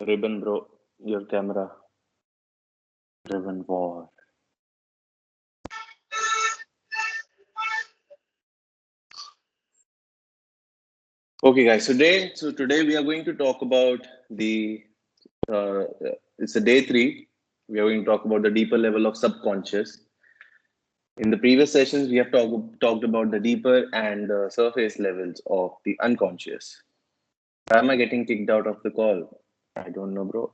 Ribbon, bro, your camera. Ribbon war. Okay, guys. Today we are going to talk about the. Uh, it's a day three. We are going to talk about the deeper level of subconscious. In the previous sessions, we have talked about the deeper and the surface levels of the unconscious. Why am I getting kicked out of the call? I don't know, bro.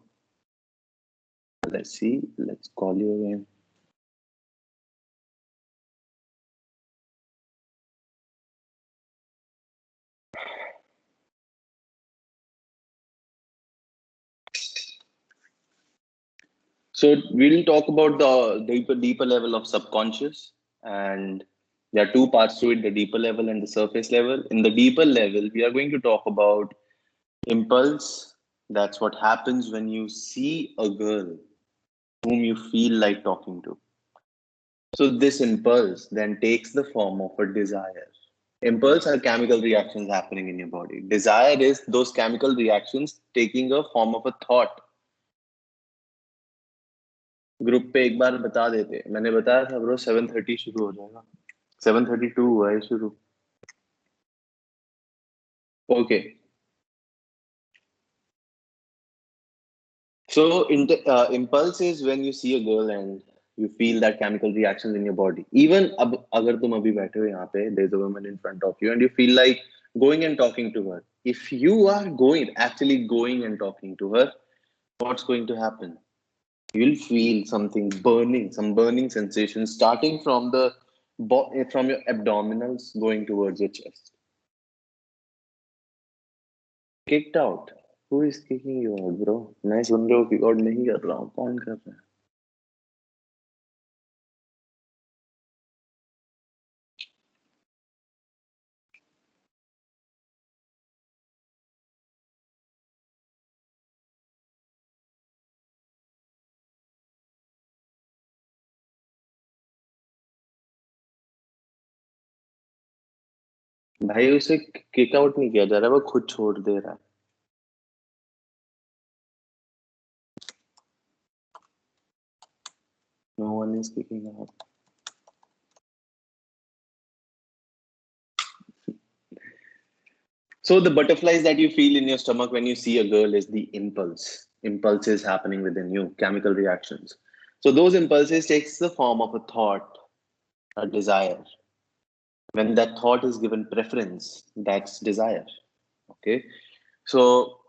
Let's see. Let's call you again. So we'll talk about the deeper level of subconscious, and there are two parts to it: the deeper level and the surface level. In the deeper level, we are going to talk about impulse. That's what happens when you see a girl whom you feel like talking to. So this impulse then takes the form of a desire. Impulse are chemical reactions happening in your body. Desire is those chemical reactions taking a form of a thought. Group पे एक बार बता देते, मैंने बताया था bro 7:30 शुरू हो जाएगा. 7:32 हुआ है शुरू. Okay. So impulse is when you see a girl and you feel that chemical reactions in your body. Even अब अगर तुम अभी बैठे हो यहाँ पे, there's a woman in front of you and you feel like going and talking to her. If you are actually going and talking to her, what's going to happen? You'll feel something burning, some burning sensation starting from from your abdominals going towards your chest. Kicked out. Who is kicking you out, bro? मैं सुन रहा हूँ kick out नहीं कर रहा हूँ. कौन कर रहा है? भाई उसे किक आउट नहीं किया जा रहा, वो खुद छोड़ दे रहा है. No one is kicking out. So the butterflies that you feel in your stomach when you see a girl is the impulse. Impulse is happening within you, chemical reactions. So those impulses takes the form of a thought, a desire. When that thought is given preference, that's desire. Okay. So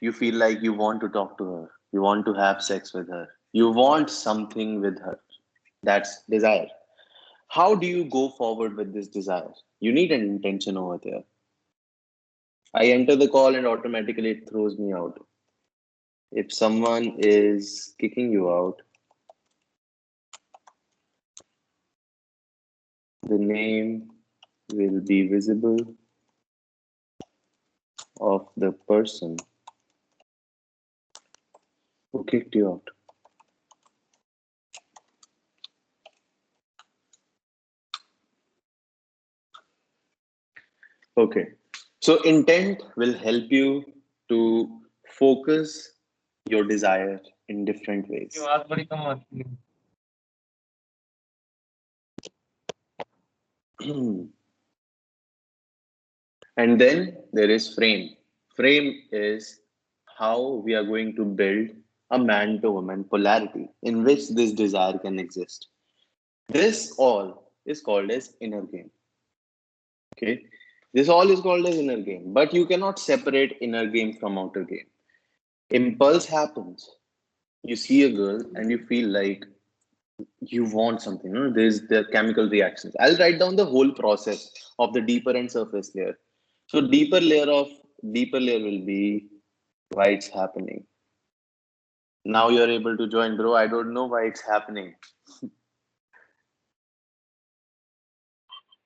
you feel like you want to talk to her, you want to have sex with her, you want something with her. That's desire. How do you go forward with this desire? You need an intention over there. I enter the call and automatically it throws me out. If someone is kicking you out, the name will be visible of the person who kicked you out. Okay. So intent will help you to focus your desire in different ways. And then there is frame. Frame is how we are going to build a man to woman polarity in which this desire can exist. This all is called as inner game. Okay. This all is called as inner game, but you cannot separate inner game from outer game. Impulse happens. You see a girl and you feel like you want something. No? There's the chemical reactions. I'll write down the whole process of the deeper and surface layer. So deeper layer will be why it's happening. Now you're able to join, bro. I don't know why it's happening.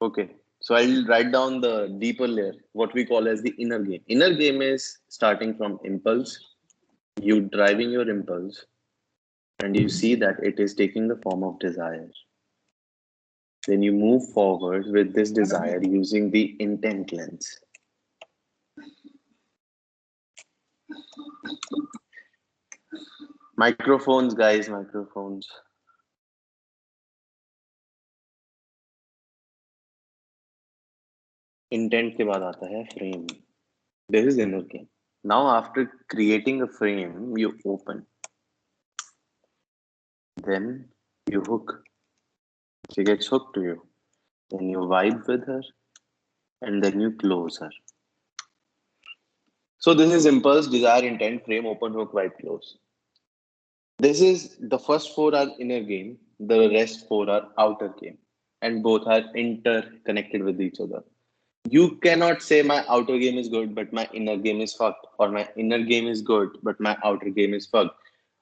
Okay. So I'll write down the deeper layer, what we call as the inner game. Inner game is starting from impulse, you driving your impulse, and you see that it is taking the form of desire. Then you move forward with this desire using the intent lens. Microphones, guys, microphones. Intent के बाद आता है frame. This is inner game. Now, after creating a frame, you open. Then you hook. She gets hooked to you. Then you vibe with her, and then you close her. So this is impulse, desire, intent, frame, open, hook, vibe, close. This is the first four are inner game, the rest four are outer game, and both are interconnected with each other. You cannot say my outer game is good, but my inner game is fucked, or my inner game is good, but my outer game is fucked.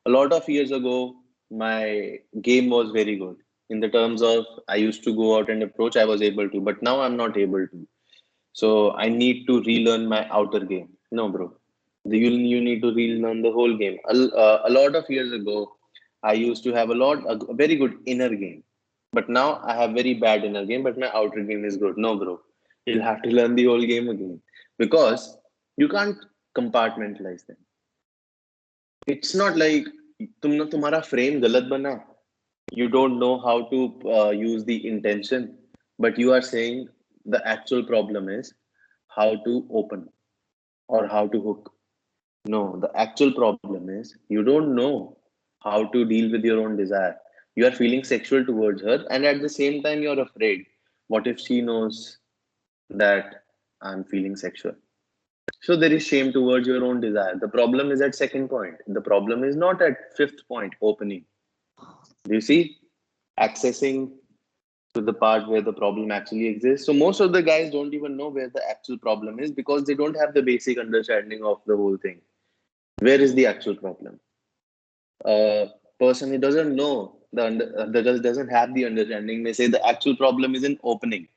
A lot of years ago, my game was very good. In the terms of I used to go out and approach, I was able to, but now I'm not able to. So I need to relearn my outer game. No, bro. You need to relearn the whole game. A lot of years ago, I used to have a very good inner game. But now I have very bad inner game, but my outer game is good. No, bro. You'll have to learn the whole game again. Because you can't compartmentalize them. It's not like तुम्हारा frame गलत बना. You don't know how to use the intention, but you are saying the actual problem is how to open or how to hook. No, the actual problem is you don't know how to deal with your own desire. You are feeling sexual towards her, and at the same time, you're afraid. What if she knows that I'm feeling sexual? So there is shame towards your own desire. The problem is at second point. The problem is not at fifth point, opening. Do you see? Accessing to the part where the problem actually exists. So most of the guys don't even know where the actual problem is because they don't have the basic understanding of the whole thing. Where is the actual problem? A person who doesn't know that doesn't have the understanding may say the actual problem is in opening.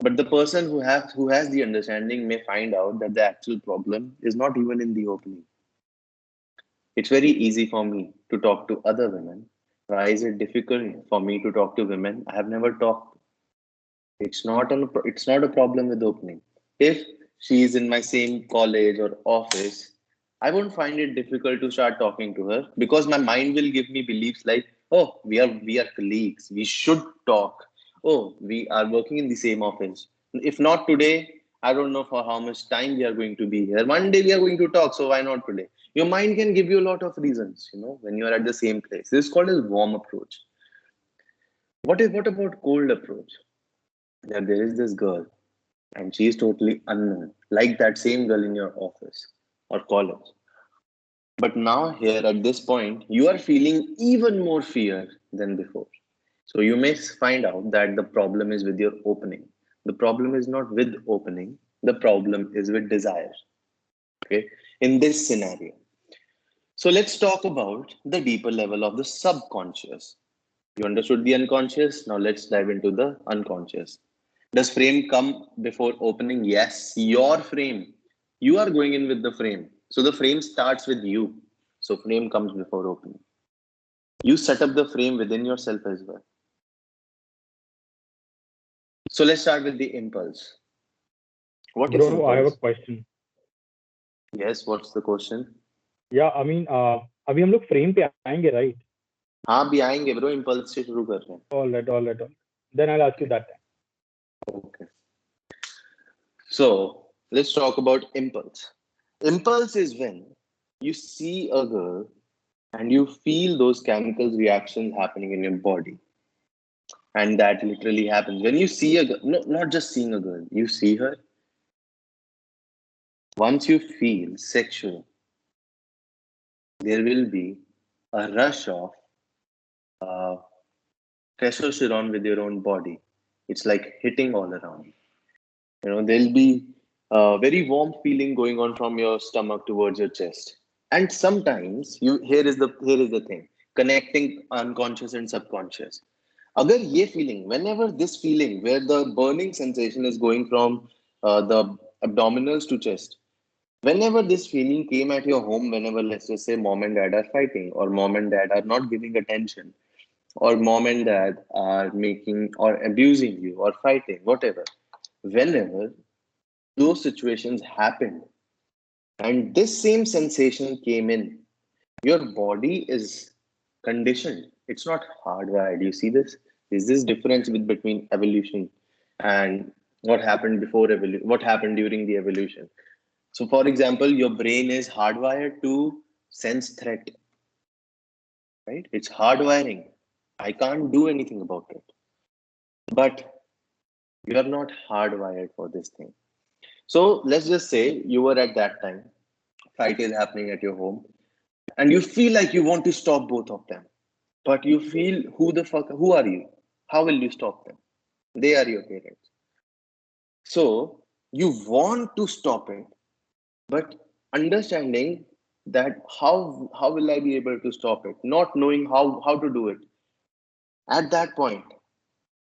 But the person who has the understanding may find out that the actual problem is not even in the opening. It's very easy for me to talk to other women. Why is it difficult for me to talk to women I have never talked? It's not a problem with opening. If she is in my same college or office, I won't find it difficult to start talking to her because my mind will give me beliefs like, oh, we are colleagues. We should talk. Oh, we are working in the same office. If not today, I don't know for how much time we are going to be here. One day we are going to talk, so why not today? Your mind can give you a lot of reasons, when you are at the same place. This is called a warm approach. What about cold approach? That there is this girl and she is totally unknown, like that same girl in your office or college. But now, here at this point, you are feeling even more fear than before. So, you may find out that the problem is with your opening. The problem is not with opening, the problem is with desire. Okay, in this scenario. So, let's talk about the deeper level of the subconscious. You understood the unconscious. Now, let's dive into the unconscious. Does frame come before opening? Yes, your frame. You are going in with the frame. So the frame starts with you. So frame comes before opening. You set up the frame within yourself as well. So let's start with the impulse. What is Bro, I have a impulse? question. Yes, what's the question? Yeah, I mean, अभी हम लोग frame पे आएंगे, right? हाँ भी आएंगे bro impulse से शुरू कर रहे हैं. All right. Then I'll ask you that time. Okay. So let's talk about impulse. Impulse is when you see a girl and you feel those chemical reactions happening in your body. And that literally happens when you see a girl, no, not just seeing a girl, you see her. Once you feel sexual, there will be a rush of uh, testosterone with your own body. It's like hitting all around. There'll be a very warm feeling going on from your stomach towards your chest. And sometimes here is the thing, connecting unconscious and subconscious. Agar ye feeling, whenever this feeling where the burning sensation is going from the abdominals to chest, whenever this feeling came at your home, whenever let's just say mom and dad are fighting, or mom and dad are not giving attention, or mom and dad are making or abusing you or fighting, whatever, whenever those situations happened and this same sensation came in, Your body is conditioned. It's not hardwired. You see this? Is this difference between evolution and what happened before evolution? What happened during the evolution? So, for example, your brain is hardwired to sense threat, right? It's hardwiring. I can't do anything about it. But you are not hardwired for this thing. So let's just say you were at that time, fight is happening at your home, and you feel like you want to stop both of them. But you feel, who are you? How will you stop them? They are your parents. So you want to stop it, but understanding that how will I be able to stop it? Not knowing how to do it. At that point,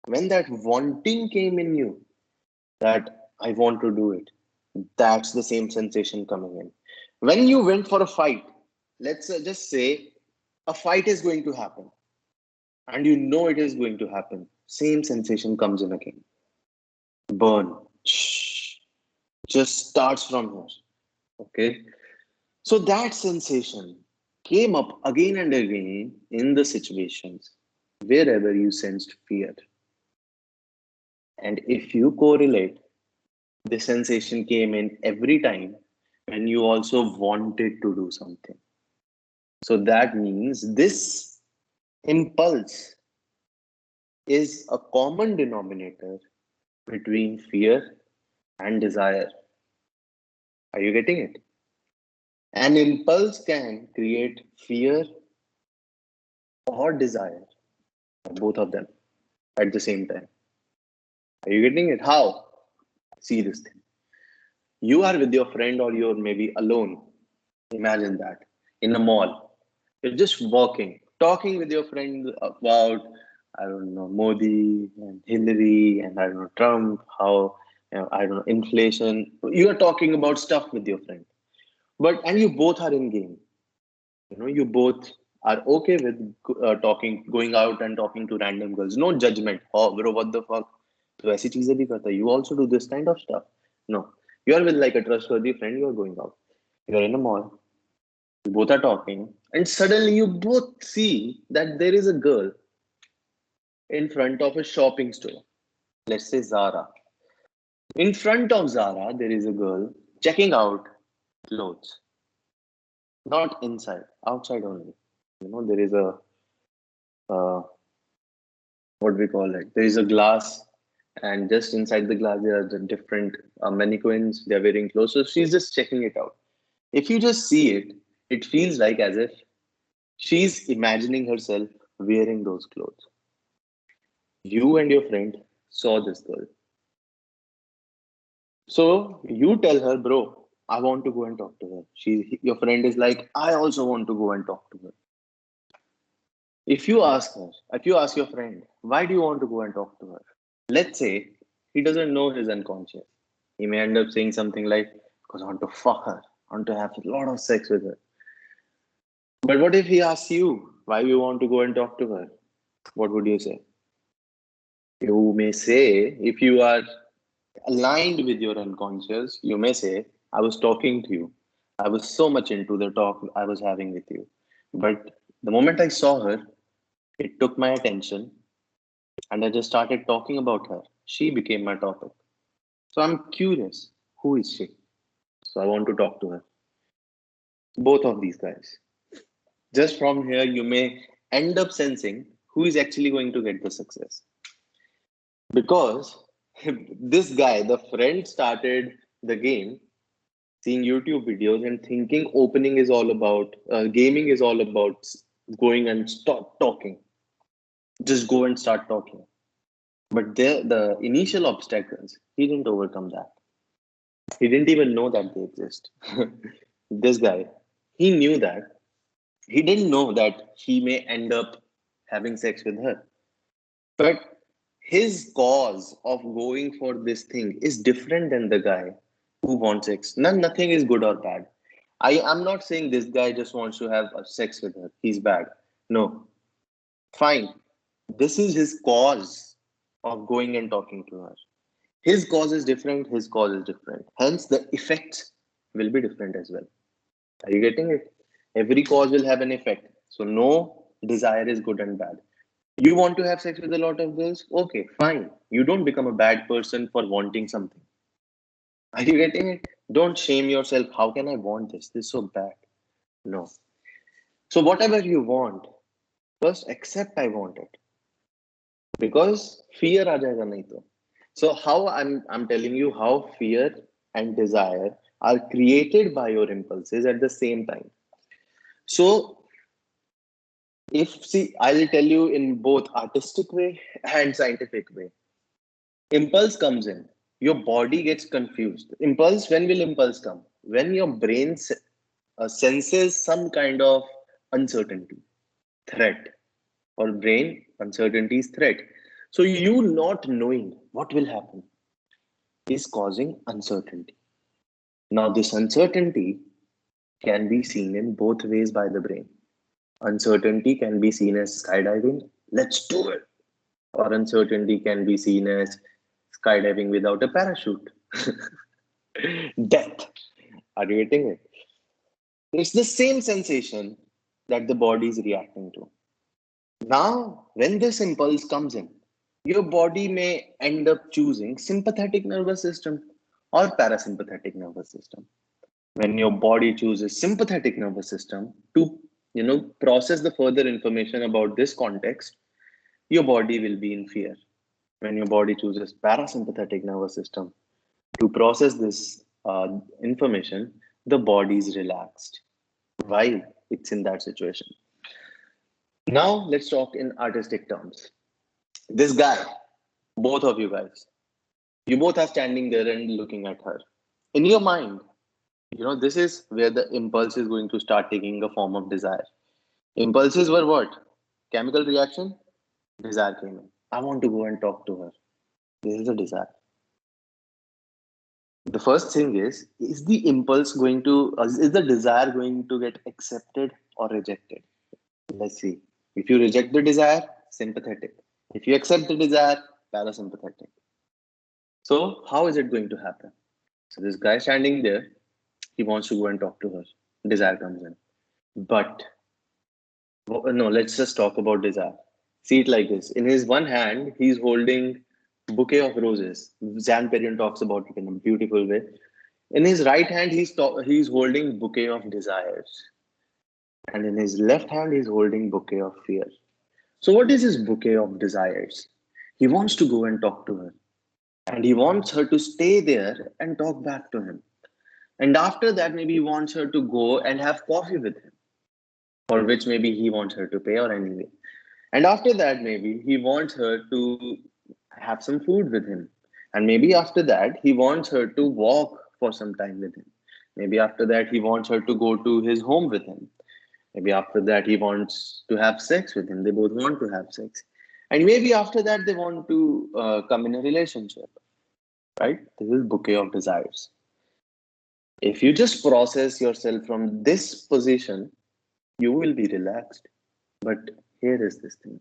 when that wanting came in you, that I want to do it, that's the same sensation coming in. When you went for a fight, let's just say a fight is going to happen, and you know it is going to happen, same sensation comes in again. Burn. Shh. Just starts from here. Okay. So that sensation came up again and again in the situations wherever you sensed fear. And if you correlate, the sensation came in every time when you also wanted to do something. So that means this impulse is a common denominator between fear and desire. Are you getting it? An impulse can create fear or desire, both of them at the same time. Are you getting it? How? See this thing. You are with your friend or you're maybe alone. Imagine that in a mall. You're just walking, talking with your friend about, I don't know, Modi and Hillary and I don't know, Trump, how, I don't know, inflation. You are talking about stuff with your friend. And you both are in game. You both are okay with going out and talking to random girls. No judgment. Oh, bro, what the fuck? तो ऐसी चीजें भी करता है. You also do this kind of stuff. No, you are with like a trustworthy friend. You are going out. You are in a mall. You both are talking, and suddenly you both see that there is a girl in front of a shopping store. Let's say Zara. In front of Zara, there is a girl checking out clothes. Not inside, outside only. There is a what we call it. There is a glass, and just inside the glass there are the different mannequins. They are wearing clothes, so she's just checking it out. If you just see it, it feels like as if she's imagining herself wearing those clothes. You and your friend saw this girl, so you tell her, bro, I want to go and talk to her. Your friend is like, I also want to go and talk to her. If you ask your friend, why do you want to go and talk to her? Let's say he doesn't know his unconscious. He may end up saying something like, because I want to fuck her. I want to have a lot of sex with her. But what if he asks you, why you want to go and talk to her? What would you say? You may say, if you are aligned with your unconscious, you may say, I was talking to you. I was so much into the talk I was having with you. But the moment I saw her, it took my attention and I just started talking about her. She became my topic. So I'm curious, who is she? So I want to talk to her. Both of these guys. Just from here, you may end up sensing who is actually going to get the success. Because this guy, the friend, started the game seeing YouTube videos and thinking opening is all about, gaming is all about going and stop talking. Just go and start talking. But the initial obstacles, he didn't overcome that. He didn't even know that they exist. This guy, he knew that. He didn't know that he may end up having sex with her. But his cause of going for this thing is different than the guy who wants sex. Nothing is good or bad. I'm not saying this guy just wants to have sex with her. He's bad. No. Fine. This is his cause of going and talking to her. His cause is different, his cause is different. Hence, the effects will be different as well. Are you getting it? Every cause will have an effect. So no desire is good and bad. You want to have sex with a lot of girls? Okay, fine. You don't become a bad person for wanting something. Are you getting it? Don't shame yourself. How can I want this? This is so bad. No. So whatever you want, first accept I want it. Because fear आ जाएगा नहीं तो. So how I'm telling you how fear and desire are created by your impulses at the same time. So if see, I'll tell you in both artistic way and scientific way. Impulse comes in, your body gets confused. Impulse, when will impulse come? When your brain senses some kind of uncertainty, threat, or brain uncertainty is threat. So you not knowing what will happen is causing uncertainty. Now this uncertainty can be seen in both ways by the brain. Uncertainty can be seen as skydiving, let's do it. Or uncertainty can be seen as skydiving without a parachute. Death. Are you getting it? It's the same sensation that the body is reacting to. Now, when this impulse comes in, your body may end up choosing sympathetic nervous system or parasympathetic nervous system. When your body chooses sympathetic nervous system to, process the further information about this context, your body will be in fear. When your body chooses parasympathetic nervous system to process this information, the body is relaxed while it's in that situation. Now let's talk in artistic terms. This guy, both of you guys, you both are standing there and looking at her. In your mind, this is where the impulse is going to start taking a form of desire. Impulses were what? Chemical reaction, desire came in. I want to go and talk to her. This is a desire. The first thing is the impulse going to, is the desire going to get accepted or rejected? Let's see. If you reject the desire, sympathetic. If you accept the desire, parasympathetic. So how is it going to happen? So this guy standing there, he wants to go and talk to her. Desire comes in. But no, let's just talk about desire. See it like this. In his one hand, he's holding bouquet of roses. Jan Perrin talks about it in a beautiful way. In his right hand, he's holding bouquet of desires. And in his left hand, he's holding bouquet of fear. So what is his bouquet of desires? He wants to go and talk to her. And he wants her to stay there and talk back to him. And after that, maybe he wants her to go and have coffee with him, for which maybe he wants her to pay or anyway. And after that, maybe he wants her to have some food with him. And maybe after that, he wants her to walk for some time with him. Maybe after that, he wants her to go to his home with him. Maybe after that, he wants to have sex with him. They both want to have sex. And maybe after that, they want to come in a relationship, right? This is bouquet of desires. If you just process yourself from this position, you will be relaxed. But here is this thing,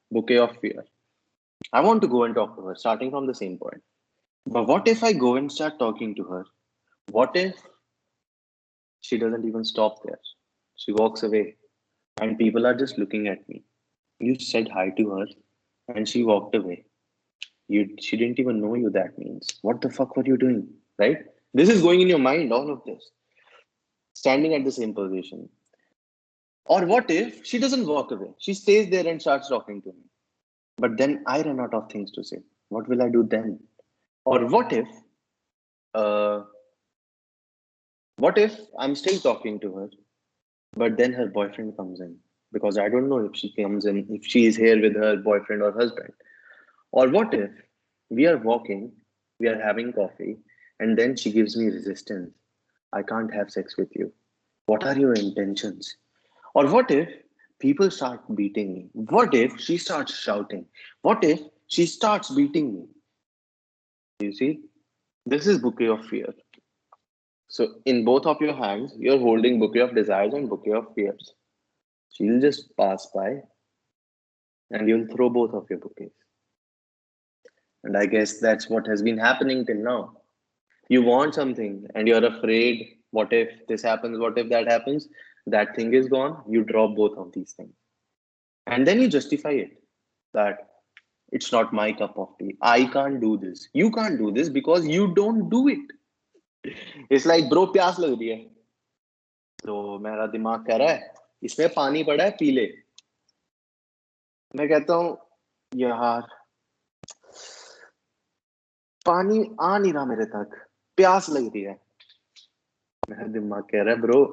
bouquet of fear. I want to go and talk to her, starting from the same point. But what if I go and start talking to her? What if she doesn't even stop there? She walks away and people are just looking at me. You said hi to her and she walked away. She didn't even know you, that means. What the fuck were you doing? Right? This is going in your mind, all of this. Standing at the same position. Or what if she doesn't walk away? She stays there and starts talking to me. But then I run out of things to say. What will I do then? Or uh, what if I'm still talking to her, but then her boyfriend comes in? Because I don't know if she comes in, if she is here with her boyfriend or husband. Or what if we are walking, we are having coffee, and then she gives me resistance? I can't have sex with you. What are your intentions? Or what if people start beating me? What if she starts shouting? What if she starts beating me? You see, this is bouquet of fear. So in both of your hands, you're holding bouquet of desires and bouquet of fears. She'll just pass by and you'll throw both of your bouquets. And I guess that's what has been happening till now. You want something and you're afraid, what if this happens, what if that happens? That thing is gone, you drop both of these things. And then you justify it that it's not my cup of tea. I can't do this. You can't do this because you don't do it. It's like, bro, प्यास लग रही है तो मेरा दिमाग कह रहा है इसमें पानी पड़ा है पी ले. मैं कहता हूँ यार पानी आ नहीं रहा मेरे तक, प्यास लग रही है. मेरा दिमाग कह रहा है ब्रो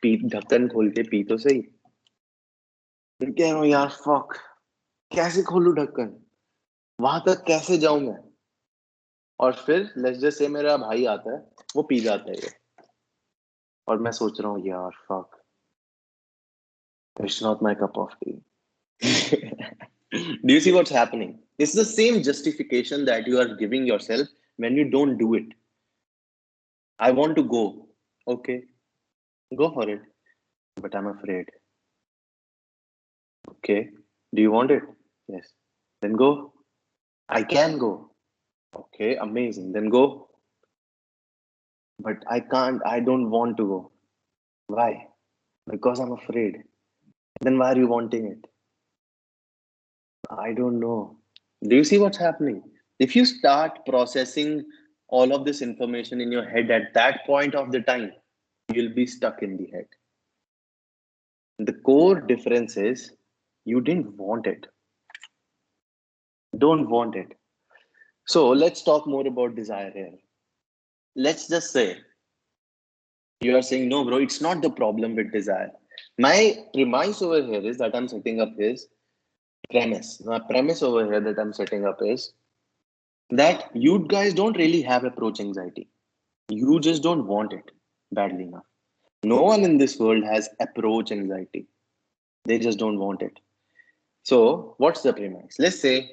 पी, ढक्कन खोल के पी तो सही. मैं कह रहा हूँ यार फक, कैसे खोलूं ढक्कन, वहां तक कैसे जाऊं मैं. और फिर लेट्स जस्ट से मेरा भाई आता है, वो पी जाता है ये. और मैं सोच रहा हूँ यार fuck, it's not my cup of T. Do you see what's happening? It's the same justification that you are giving yourself when you don't do it. I want to go. Okay, go for it. But I'm afraid. Okay. Do you want it? Yes. Then go. I can go. Okay, amazing. Then go. But I can't, I don't want to go. Why? Because I'm afraid. Then why are you wanting it? I don't know. Do you see what's happening? If you start processing all of this information in your head at that point of the time, you'll be stuck in the head. The core difference is you didn't want it. Don't want it. So let's talk more about desire here. Let's just say you are saying, no, bro, it's not the problem with desire. My premise over here is that I'm setting up is premise. My premise over here that I'm setting up is that you guys don't really have approach anxiety. You just don't want it badly enough. No one in this world has approach anxiety. They just don't want it. So, what's the premise? Let's say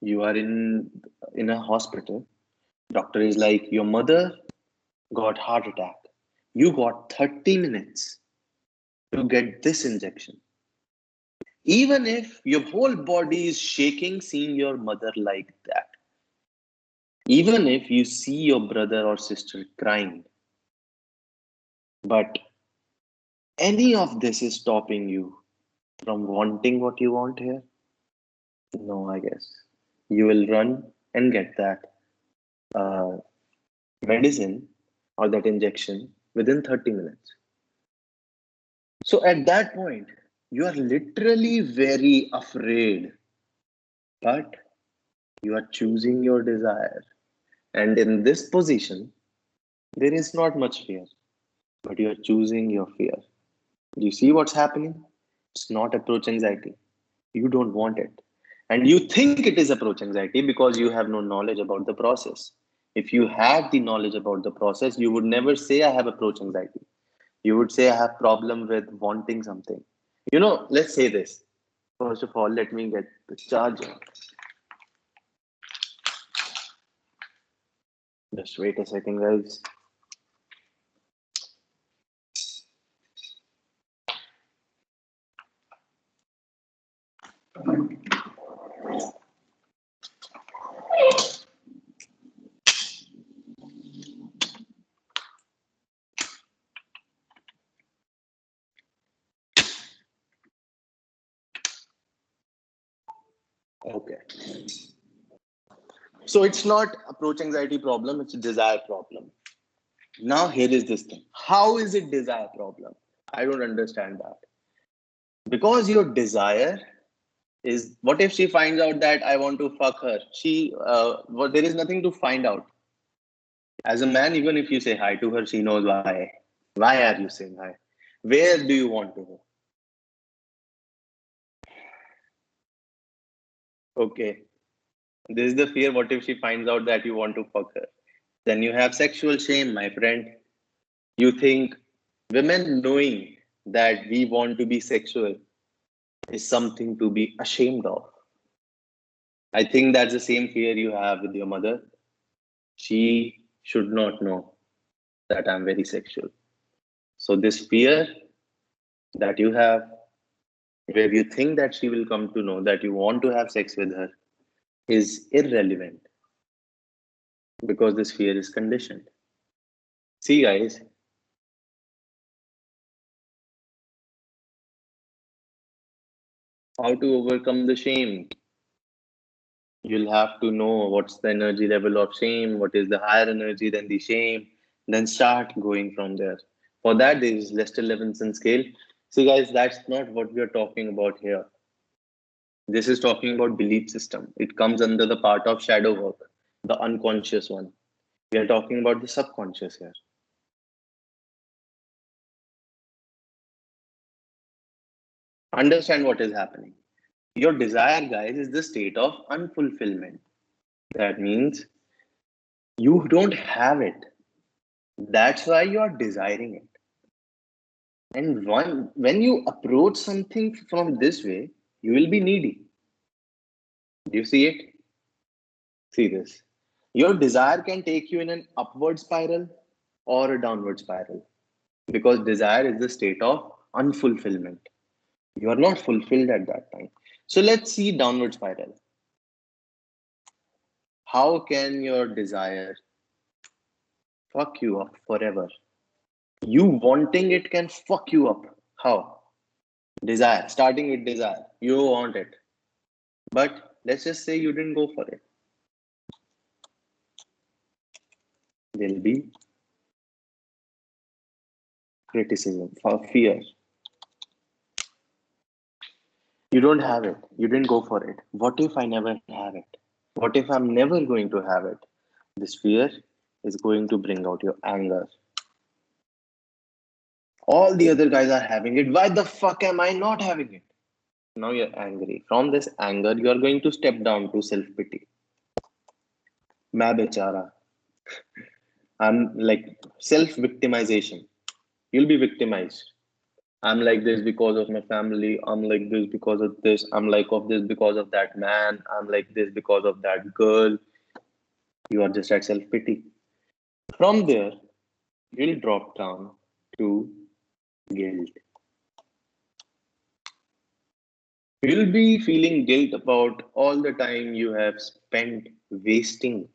you are in a hospital. Doctor is like, your mother got heart attack. You got 30 minutes to get this injection. Even if your whole body is shaking seeing your mother like that, even if you see your brother or sister crying, but any of this is stopping you from wanting what you want here? No, I guess. You will run and get that uh, medicine or that injection within 30 minutes. So at that point, you are literally very afraid, but you are choosing your desire. And in this position, there is not much fear, but you are choosing your fear. You see what's happening? It's not approach anxiety. You don't want it. And you think it is approach anxiety because you have no knowledge about the process. If you had the knowledge about the process, you would never say, I have approach anxiety. You would say, I have problem with wanting something. You know, let's say this. First of all, let me get the charger. Just wait a second, guys. Okay. So it's not approach anxiety problem, it's a desire problem. Now here is this thing. How is it desire problem? I don't understand that. Because your desire is, what if she finds out that I want to fuck her? Well, there is nothing to find out. As a man, even if you say hi to her, she knows why. Why are you saying hi? Where do you want to go? Okay. This is the fear. What if she finds out that you want to fuck her? Then you have sexual shame, my friend. You think women knowing that we want to be sexual is something to be ashamed of. I think that's the same fear you have with your mother. She should not know that I'm very sexual. So, this fear that you have, where you think that she will come to know that you want to have sex with her, is irrelevant because this fear is conditioned. See, guys, How to overcome the shame? You'll have to know what's the energy level of shame, what is the higher energy than the shame, then start going from there. For that, there is Lester Levinson scale. See, guys, that's not what we are talking about here. This is talking about belief system. It comes under the part of shadow work, the unconscious one. We are talking about the subconscious here. Understand what is happening. Your desire, guys, is the state of unfulfillment. That means you don't have it. That's why you are desiring it. And when you approach something from this way, you will be needy. Do you see it? See this. Your desire can take you in an upward spiral or a downward spiral because desire is the state of unfulfillment. You are not fulfilled at that time. So let's see downward spiral. How can your desire fuck you up forever? You wanting it can fuck you up. How? Desire, starting with desire. You want it. But let's just say you didn't go for it. There'll be criticism, for fear. You don't have it. You didn't go for it. What if I never have it? What if I'm never going to have it? This fear is going to bring out your anger. All the other guys are having it. Why the fuck am I not having it? Now you're angry. From this anger, you are going to step down to self pity. मैं बेचारा. I'm like self victimization. You'll be victimized. I'm like this because of my family. I'm like this because of this. I'm like of this because of that man. I'm like this because of that girl. You are just at self pity. From there, you'll drop down to guilt. You'll be feeling guilt about all the time you have spent wasting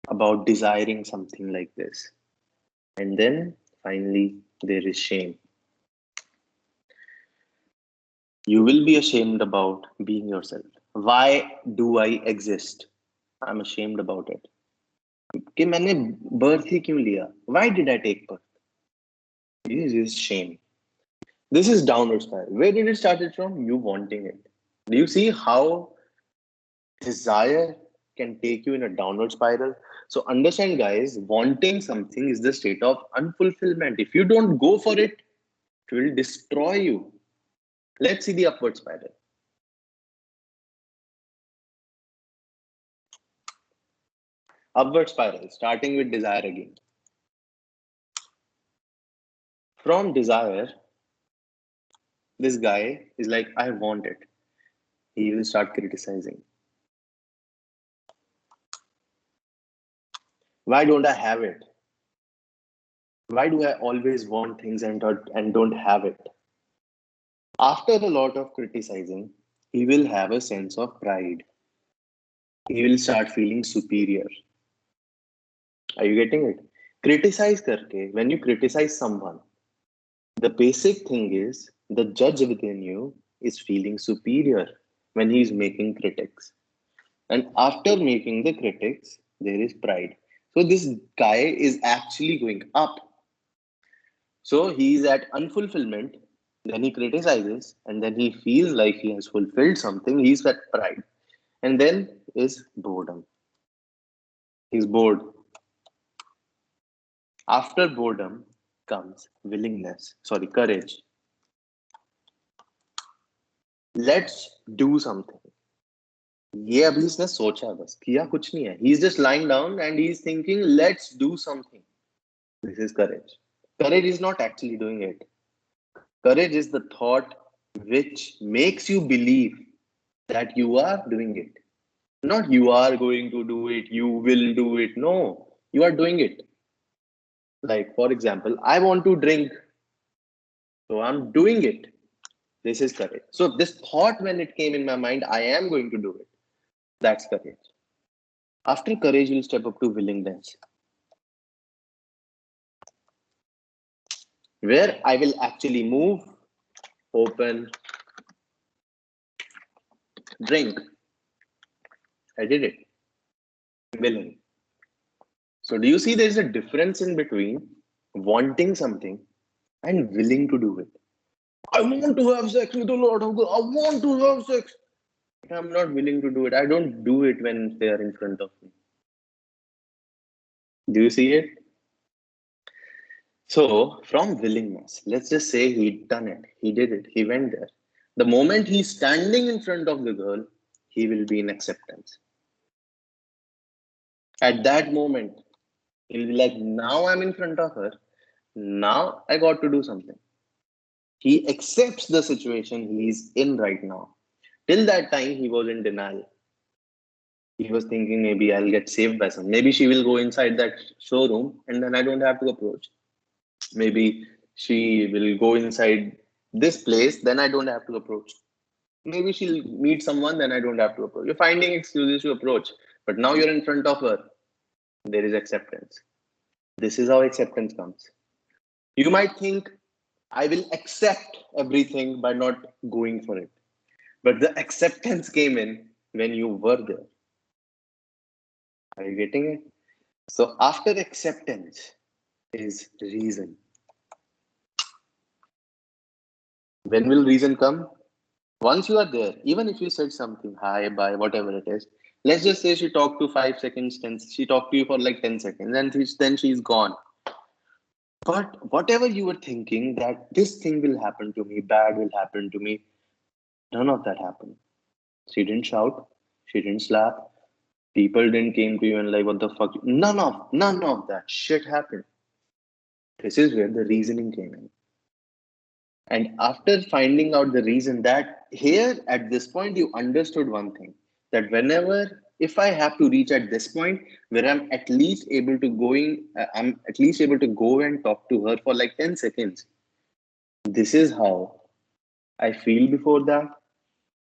about desiring something like this. And then finally, there is shame. You will be ashamed about being yourself. Why do I exist? I'm ashamed about it. कि मैंने birth ही क्यों लिया? Why did I take birth? This is shame. This is downward spiral. Where did it started from? You wanting it. Do you see how desire can take you in a downward spiral? So understand, guys, wanting something is the state of unfulfillment. If you don't go for it, it will destroy you. Let's see the upward spiral. Upward spiral, starting with desire again. From desire, this guy is like, I want it. He will start criticizing. Why don't I have it? Why do I always want things and don't have it? After a lot of criticizing, he will have a sense of pride. He will start feeling superior. Are you getting it? Criticize karke, when you criticize someone, the basic thing is the judge within you is feeling superior when he is making critics. And after making the critics, there is pride. So this guy is actually going up. So he is at unfulfillment, then he criticizes, and then he feels like he has fulfilled something. He's at pride. And then is boredom. He's bored. After boredom comes willingness, sorry, courage. Let's do something. ये अभी इसने सोचा बस किया कुछ नहीं है. He's just lying down and he's thinking, let's do something. This is courage. Courage is not actually doing it. Courage is the thought which makes you believe that you are doing it. Not you are going to do it, you will do it. No, you are doing it. Like, for example, I want to drink, so I'm doing it. This is courage. So, this thought, when it came in my mind, I am going to do it. That's courage. After courage, you'll step up to willingness, where I will actually move, open, drink. I did it willingly. So, do you see there's a difference in between wanting something and willing to do it? I want to have sex with a lot of girls. I want to have sex. But I'm not willing to do it. I don't do it when they are in front of me. Do you see it? So, from willingness, let's just say he done it. He did it. He went there. The moment he's standing in front of the girl, he will be in acceptance. At that moment, he'll be like, now I'm in front of her. Now I got to do something. He accepts the situation he's in right now. Till that time, he was in denial. He was thinking maybe I'll get saved by some. Maybe she will go inside that showroom and then I don't have to approach. Maybe she will go inside this place, then I don't have to approach. Maybe she'll meet someone, then I don't have to approach. You're finding excuses to approach, but now you're in front of her. There is acceptance. This is how acceptance comes. You might think, I will accept everything by not going for it. But the acceptance came in when you were there. Are you getting it? So after acceptance is reason. When will reason come? Once you are there, even if you said something, hi, bye, whatever it is, let's just say she talked to 5 seconds, 10, she talked to you for like 10 seconds, and then she's gone. But whatever you were thinking that this thing will happen to me, bad will happen to me, none of that happened. She didn't shout, she didn't slap, people didn't came to you and like, what the fuck? None of that shit happened. This is where the reasoning came in. And after finding out the reason, that here at this point, you understood one thing, that whenever, if I have to reach at this point where I'm at least able to go and talk to her for like 10 seconds. This is how I feel before that.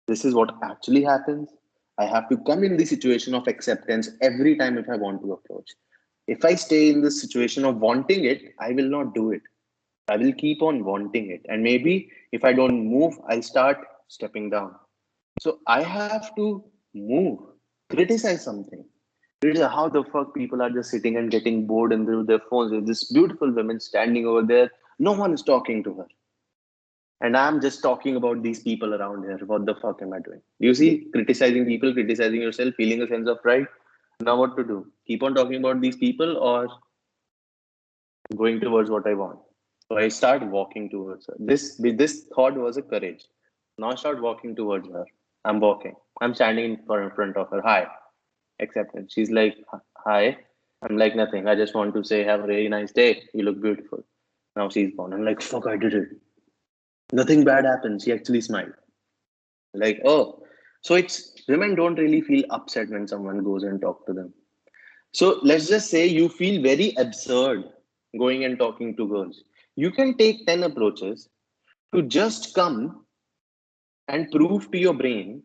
This is what actually happens. I have to come in the situation of acceptance every time if I want to approach. If I stay in the situation of wanting it, I will not do it. I will keep on wanting it. And maybe if I don't move, I'll start stepping down. So I have to move, criticize something. Criticize how the fuck people are just sitting and getting bored and through their phones. There's this beautiful woman standing over there. No one is talking to her. And I'm just talking about these people around here. What the fuck am I doing? Do you see? Criticizing people, criticizing yourself, feeling a sense of pride. Now what to do? Keep on talking about these people or going towards what I want? So I start walking towards her. This thought was a courage. Now I start walking towards her. I'm walking. I'm standing in front of her. Hi. Acceptance. She's like, hi. I'm like, nothing. I just want to say, have a really nice day. You look beautiful. Now she's gone. I'm like, fuck, I did it. Nothing bad happened. She actually smiled. Like, oh. So it's, women don't really feel upset when someone goes and talk to them. So let's just say you feel very absurd going and talking to girls. You can take 10 approaches to just come and prove to your brain,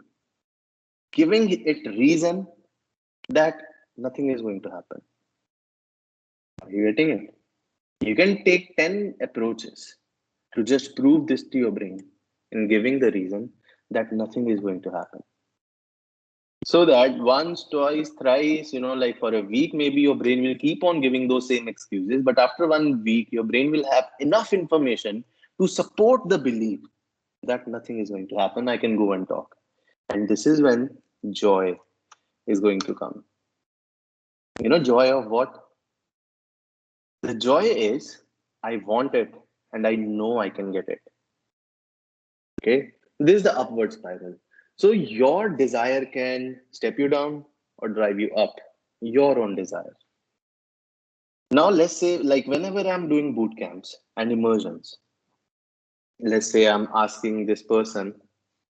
giving it reason that nothing is going to happen. Are you getting it? You can take 10 approaches to just prove this to your brain and giving the reason that nothing is going to happen. So that once, twice, thrice, like for a week, maybe your brain will keep on giving those same excuses. But after 1 week, your brain will have enough information to support the belief that nothing is going to happen. I can go and talk. And this is when joy is going to come. Joy of what? The joy is I want it and I know I can get it. Okay. This is the upward spiral. So your desire can step you down or drive you up. Your own desire. Now let's say like whenever I'm doing boot camps and immersions, let's say I'm asking this person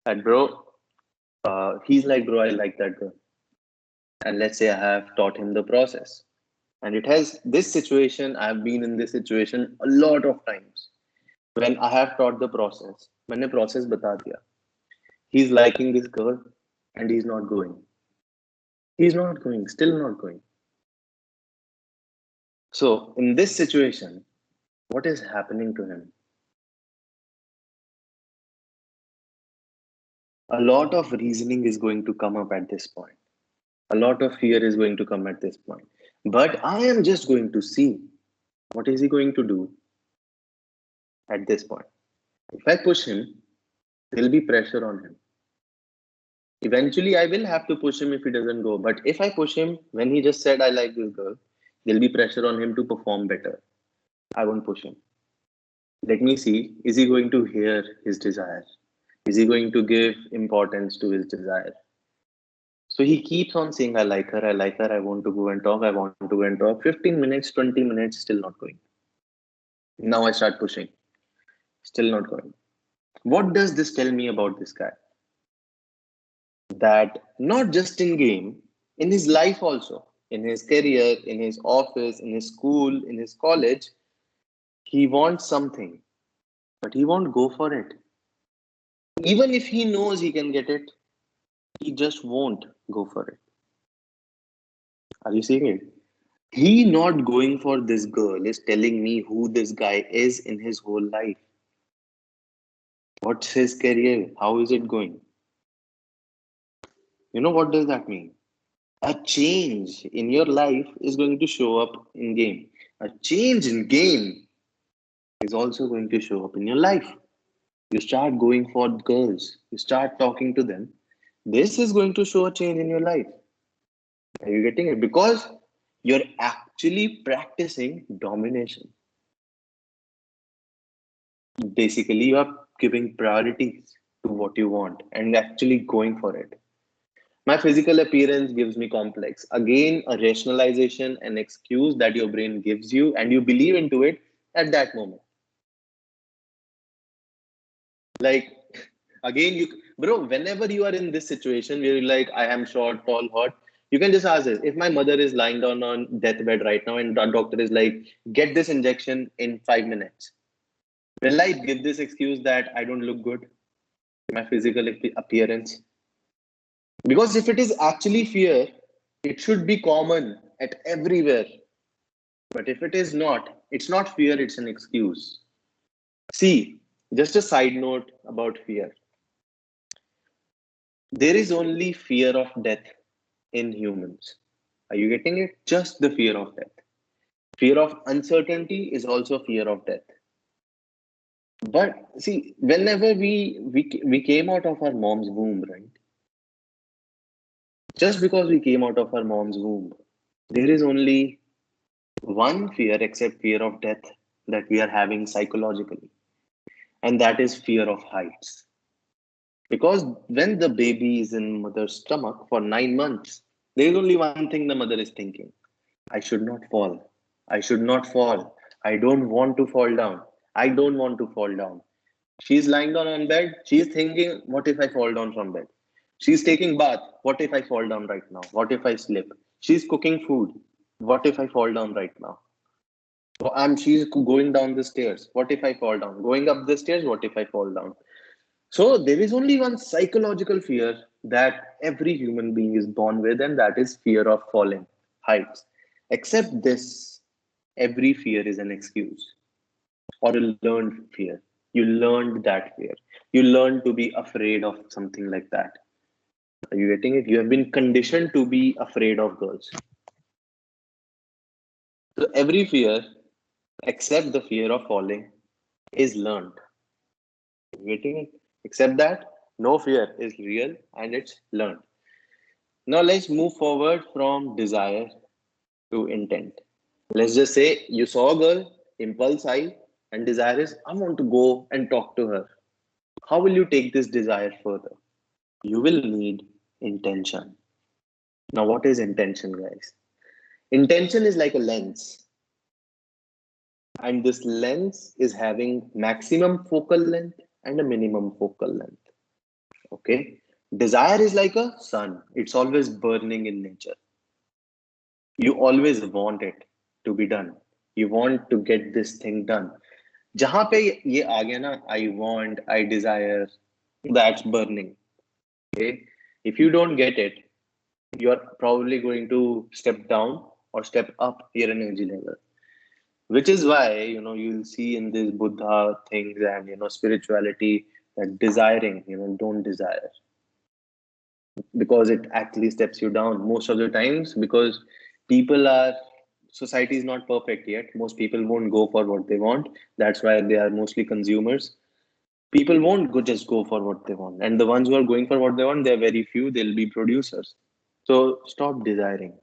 that bro, he's like, bro, I like that girl. And let's say I have taught him the process. And it has this situation, I've been in this situation a lot of times when I have taught the process. मैंने process बता दिया. He's liking this girl and he's not going. He's not going, still not going. So in this situation, what is happening to him? A lot of reasoning is going to come up at this point. A lot of fear is going to come at this point. But I am just going to see what is he going to do at this point. If I push him, there'll be pressure on him. Eventually, I will have to push him if he doesn't go. But if I push him when he just said, I like this girl, there'll be pressure on him to perform better. I won't push him. Let me see, is he going to hear his desire? Is he going to give importance to his desire? So he keeps on saying, I like her, I want to go and talk, I want to go and talk. 15 minutes, 20 minutes, still not going. Now I start pushing, still not going. What does this tell me about this guy? That not just in game, in his life also, in his career, in his office, in his school, in his college, he wants something, but he won't go for it. Even if he knows he can get it, he just won't go for it. Are you seeing it? He not going for this girl is telling me who this guy is in his whole life. What's his career? How is it going? You know what does that mean? A change in your life is going to show up in game. A change in game is also going to show up in your life. You start going for girls, you start talking to them. This is going to show a change in your life. Are you getting it? Because you're actually practicing domination. Basically, you are giving priorities to what you want and actually going for it. My physical appearance gives me complex. Again, a rationalization, an excuse that your brain gives you, and you believe into it at that moment. Like, again, bro, whenever you are in this situation where you're like, I am short, tall, hot, you can just ask this. If my mother is lying down on deathbed right now and the doctor is like, get this injection in 5 minutes, will I give this excuse that I don't look good? My physical appearance? Because if it is actually fear, it should be common at everywhere. But if it is not, it's not fear, it's an excuse. See, just a side note about fear. There is only fear of death in humans. Are you getting it? Just the fear of death. Fear of uncertainty is also fear of death. But see, whenever we came out of our mom's womb, right? Just because we came out of our mom's womb, there is only one fear except fear of death that we are having psychologically, and that is fear of heights. Because when the baby is in mother's stomach for 9 months, there is only one thing the mother is thinking: I should not fall. I should not fall. I don't want to fall down. I don't want to fall down. She's lying down on bed. She's thinking, what if I fall down from bed? She's taking bath. What if I fall down right now? What if I slip? She's cooking food. What if I fall down right now? She's going down the stairs. What if I fall down? Going up the stairs. What if I fall down? So there is only one psychological fear that every human being is born with, and that is fear of falling heights. Except this, every fear is an excuse or a learned fear. You learned that fear. You learned to be afraid of something like that. Are you getting it? You have been conditioned to be afraid of girls. So every fear, except the fear of falling, is learned. Are you getting it? Except that no fear is real and it's learned. Now let's move forward from desire to intent. Let's just say you saw a girl, impulse high, and desire is, I want to go and talk to her. How will you take this desire further? You will need intention. Now, what is intention, guys? Intention is like a lens, and this lens is having maximum focal length and a minimum focal length. Okay. Desire is like a sun, it's always burning in nature. You always want it to be done. You want to get this thing done. जहां पे ये आ गया ना, I want, I desire, that's burning. Okay, if you don't get it, you're probably going to step down or step up your energy level, which is why you'll see in this Buddha things and spirituality that desiring, don't desire. because it actually steps you down most of the times, because people are society is not perfect yet. Most people won't go for what they want. That's why they are mostly consumers. People won't just go for what they want, and the ones who are going for what they want, they're very few. They'll be producers. So stop desiring,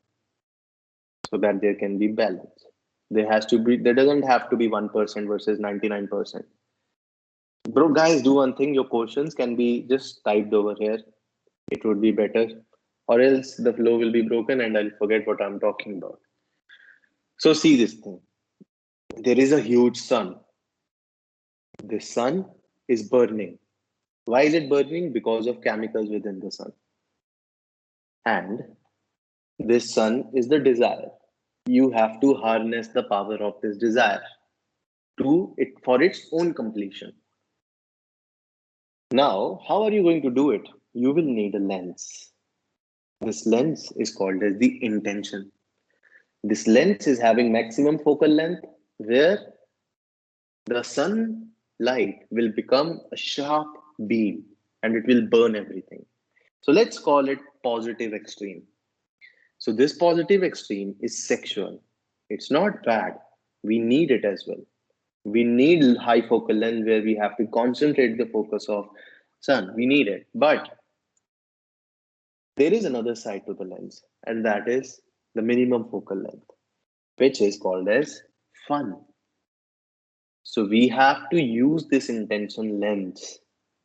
so that there can be balance. There doesn't have to be 1% versus 99%. Bro, guys, do one thing. Your questions can be just typed over here. It would be better, or else the flow will be broken and I'll forget what I'm talking about. So see this thing. There is a huge sun. The sun is burning. Why is it burning? Because of chemicals within the sun. And this sun is the desire. You have to harness the power of this desire to it for its own completion. Now, how are you going to do it? You will need a lens. This lens is called as the intention. This lens is having maximum focal length, where the sunlight will become a sharp beam and it will burn everything. So let's call it positive extreme. So this positive extreme is sexual. It's not bad. We need it as well. We need high focal length where we have to concentrate the focus of sun. We need it. But there is another side to the lens, and that is the minimum focal length, which is called as fun. So we have to use this intention lens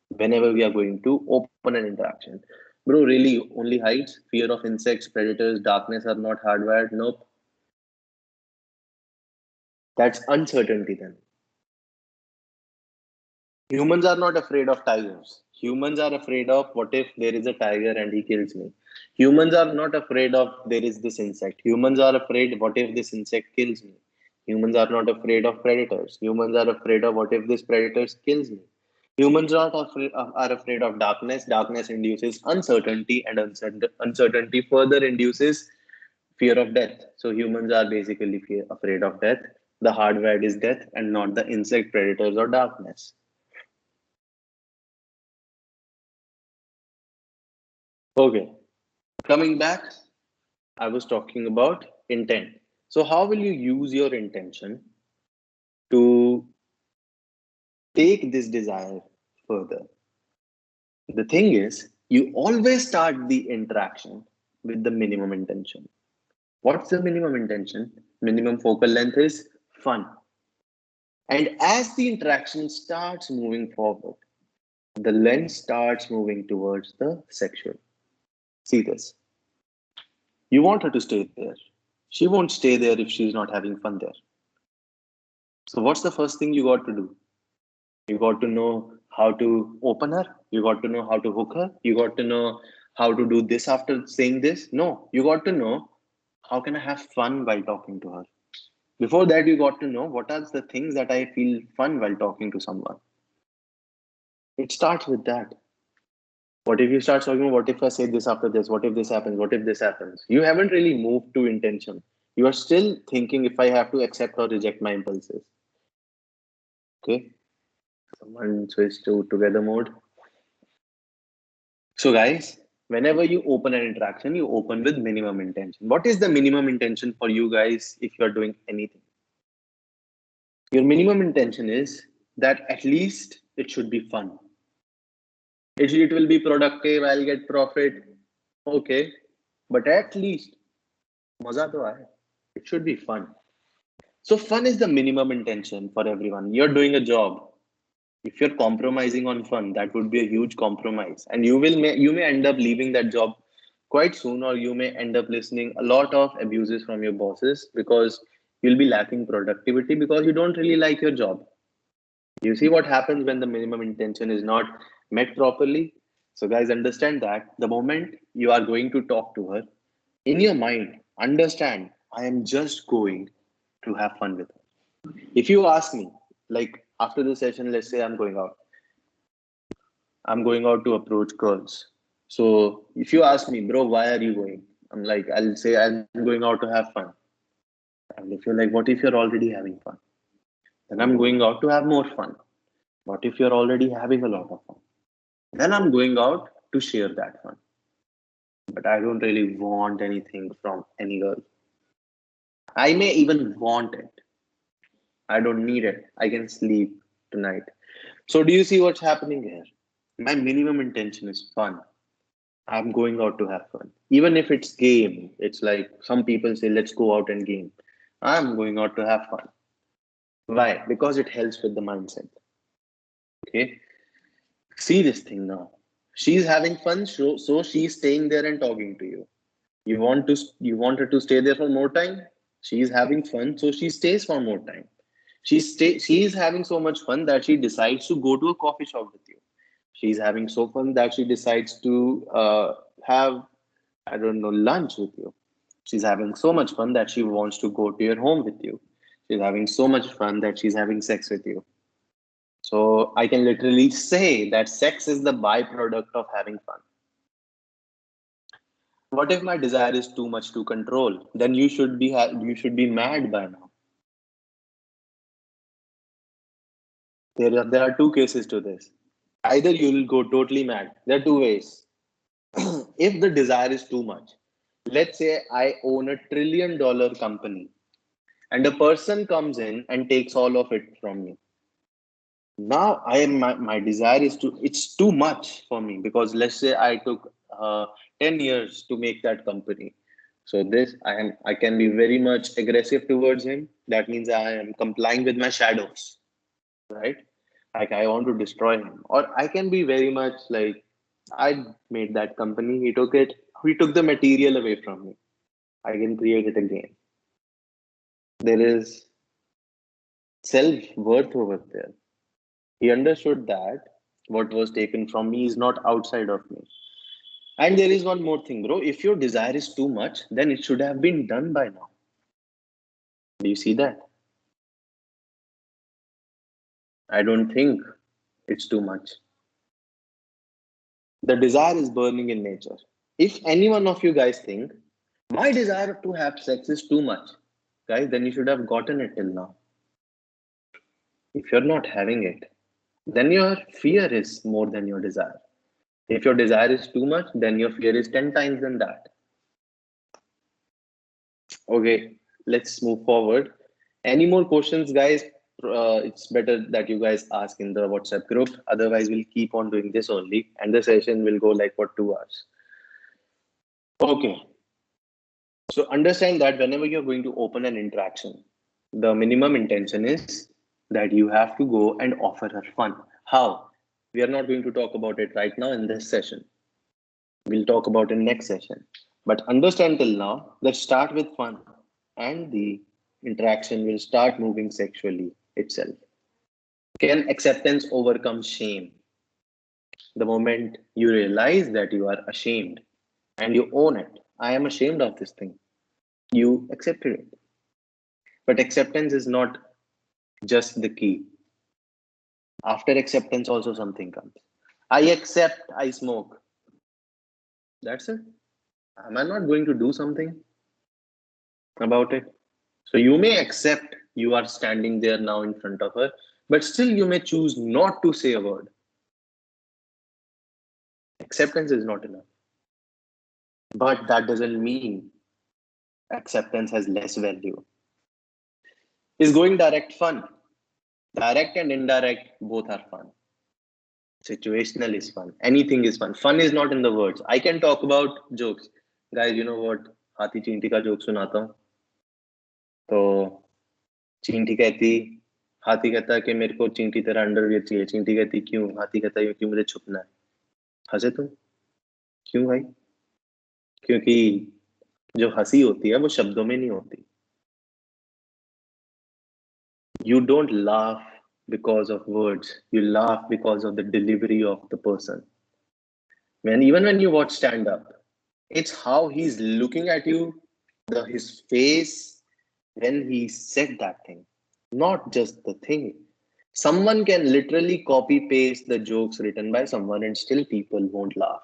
whenever we are going to open an interaction. Bro, really, only heights, fear of insects, predators, darkness are not hardwired? Nope. That's uncertainty then. Humans are not afraid of tigers. Humans are afraid of what if there is a tiger and he kills me. Humans are not afraid of there is this insect. Humans are afraid what if this insect kills me. Humans are not afraid of predators. Humans are afraid of what if this predator kills me. Humans are afraid of darkness. Darkness induces uncertainty, and uncertainty further induces fear of death. So humans are basically afraid of death. The hardwired is death and not the insect, predators, or darkness. Okay, coming back, I was talking about intent. So, how will you use your intention to take this desire further? The thing is, you always start the interaction with the minimum intention. What's the minimum intention? Minimum focal length is fun. And as the interaction starts moving forward, the lens starts moving towards the sexual. See this. You want her to stay there. She won't stay there if she's not having fun there. So, what's the first thing you got to do? You got to know how to open her. You got to know how to hook her. You got to know how to do this after saying this. No, you got to know how can I have fun while talking to her. Before that, you got to know what are the things that I feel fun while talking to someone. It starts with that. What if you start talking, what if I say this after this? What if this happens? What if this happens? You haven't really moved to intention. You are still thinking if I have to accept or reject my impulses. Okay. Someone switch to together mode. So, guys, whenever you open an interaction, you open with minimum intention. What is the minimum intention for you guys if you are doing anything? Your minimum intention is that at least it should be fun. It will be productive, I'll get profit. Okay. But at least, maza to aaye. It should be fun. So, fun is the minimum intention for everyone. You're doing a job. If you're compromising on fun, that would be a huge compromise, and you may end up leaving that job quite soon, or you may end up listening a lot of abuses from your bosses because you'll be lacking productivity because you don't really like your job. You see what happens when the minimum intention is not met properly. So guys, understand that the moment you are going to talk to her, in your mind, understand I am just going to have fun with her. If you ask me, like after the session, let's say I'm going out to approach girls. So if you ask me, bro, why are you going? I'm like, I'll say I'm going out to have fun. And if you're like, what if you're already having fun? Then I'm going out to have more fun. What if you're already having a lot of fun? Then I'm going out to share that fun. but I don't really want anything from any girl. I may even want it. I don't need it. I can sleep tonight. So, do you see what's happening here? My minimum intention is fun. I'm going out to have fun. Even if it's game, it's like some people say, let's go out and game. I'm going out to have fun. Why? Because it helps with the mindset. Okay. See this thing now. She's having fun, so she's staying there and talking to you. You want her to stay there for more time? She's having fun, so she stays for more time. She's having so much fun that she decides to go to a coffee shop with you. She's having so fun that she decides to have, I don't know, lunch with you. She's having so much fun that she wants to go to your home with you. She's having so much fun that she's having sex with you. So I can literally say that sex is the byproduct of having fun. What if my desire is too much to control? Then you should be mad by now. There are two cases to this. Either you'll go totally mad. There are two ways. If the desire is too much, let's say I own $1 trillion company and a person comes in and takes all of it from me. Now my desire is to it's too much for me because let's say I took 10 years to make that company. So this I can be very much aggressive towards him. That means I am complying with my shadows, right? Like I want to destroy him. Or I can be very much like I made that company, he took the material away from me. I can create it again. There is self-worth over there. He understood that what was taken from me is not outside of me. And there is one more thing, bro. If your desire is too much, then it should have been done by now. Do you see that? I don't think it's too much. The desire is burning in nature. If any one of you guys think my desire to have sex is too much, guys, then you should have gotten it till now. If you're not having it, then your fear is more than your desire. If your desire is too much, then your fear is 10 times than that. Okay, let's move forward. Any more questions, guys? It's better that you guys ask in the WhatsApp group. Otherwise, we'll keep on doing this only, and the session will go like for 2 hours. Okay, so understand that whenever you're going to open an interaction, the minimum intention is that you have to go and offer her fun. How? We are not going to talk about it right now in this session. We'll talk about it next session. But understand till now, let's start with fun and the interaction will start moving sexually itself. Can acceptance overcome shame? The moment you realize that you are ashamed and you own it, I am ashamed of this thing, you accepted it. But acceptance is not just the key. After acceptance, also something comes. I accept I smoke. That's it. Am I not going to do something about it? So you may accept you are standing there now in front of her, but still you may choose not to say a word. Acceptance is not enough. But that doesn't mean acceptance has less value. Is going direct fun? Direct and indirect both are fun. Situational is fun. Anything is fun. Fun is not in the words. I can talk about jokes. Guys, you know what? हाथी चींटी का joke सुनाता हूँ. तो चींटी कहती हाथी कहता कि मेरे को चींटी तेरा अंडरवियर चाहिए. चींटी कहती क्यों? हाथी कहता है क्यों मुझे छुपना है. हंसे तुम? क्यों भाई? क्योंकि जो हंसी होती है वो शब्दों में नहीं होती. You don't laugh because of words. You laugh because of the delivery of the person. Even when you watch stand up, it's how he's looking at you, his face when he said that thing, not just the thing. Someone can literally copy paste the jokes written by someone and still people won't laugh.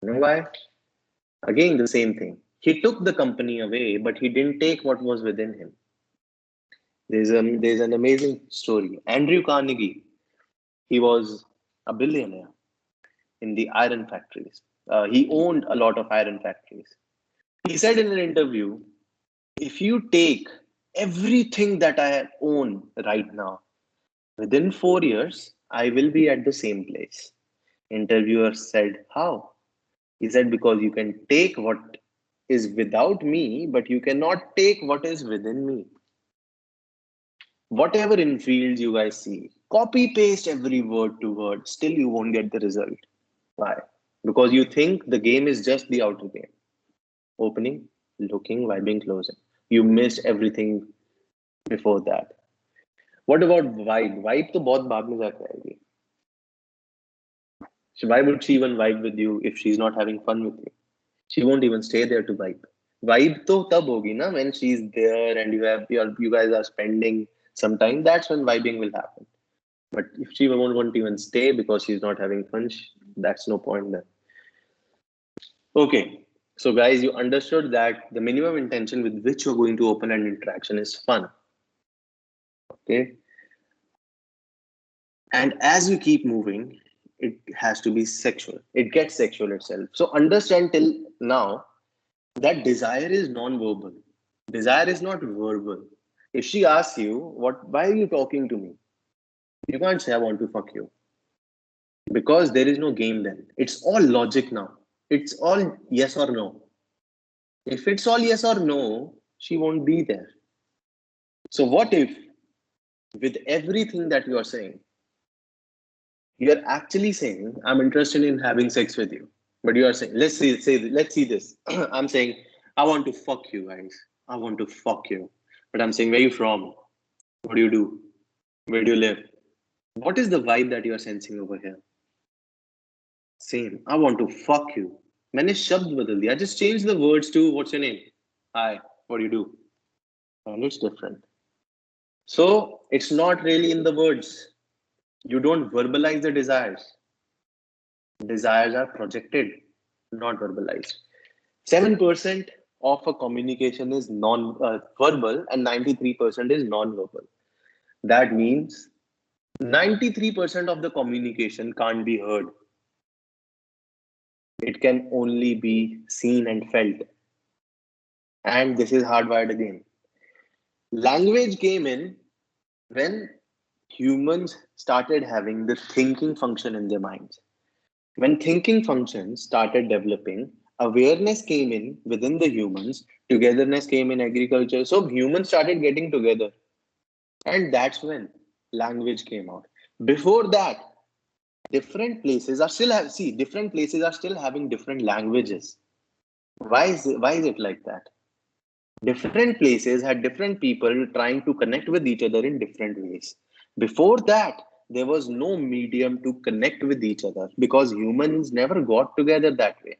You know why? Again, the same thing. He took the company away, but he didn't take what was within him. There's an amazing story. Andrew Carnegie, he was a billionaire in the iron factories. He owned a lot of iron factories. He said in an interview, if you take everything that I own right now, within 4 years, I will be at the same place. Interviewer said, how? He said, because you can take what is without me, but you cannot take what is within me. Whatever in fields you guys see, copy paste every word to word, still you won't get the result. Why? Because you think the game is just the outer game. Opening, looking, vibing, closing. You missed everything before that. What about vibe? Vibe तो बहुत बाद में जाके आएगी. So why would she even vibe with you if she's not having fun with you? She won't even stay there to vibe. Vibe तो तब होगी ना when she's there and you guys are spending some time. That's when vibing will happen. But if she won't even stay because she's not having fun, that's no point then. Okay, so guys, you understood that the minimum intention with which you're going to open an interaction is fun. Okay, and as you keep moving, it has to be sexual. It gets sexual itself. So understand till now that desire is non-verbal. Desire is not verbal. If she asks you, why are you talking to me? You can't say, I want to fuck you. Because there is no game then. It's all logic now. It's all yes or no. If it's all yes or no, she won't be there. So what if, with everything that you are saying, you're actually saying, I'm interested in having sex with you. But you are saying, let's see this. I'm saying, I want to fuck you guys. I want to fuck you. But I'm saying, where are you from? What do you do? Where do you live? What is the vibe that you are sensing over here? Same. I want to fuck you. मैंने शब्द बदल दिया. I just changed the words to what's your name? Hi. What do you do? And it's different. So it's not really in the words. You don't verbalize the desires. Desires are projected, not verbalized. 7% of a communication is non-verbal and 93% is non-verbal. That means 93% of the communication can't be heard. It can only be seen and felt. And this is hardwired again. Language came in when humans started having the thinking function in their minds. When thinking functions started developing, awareness came in within the humans, togetherness came in agriculture. So humans started getting together. And that's when language came out. Before that, different places are still having different languages. Why is it like that? Different places had different people trying to connect with each other in different ways. Before that, there was no medium to connect with each other because humans never got together that way.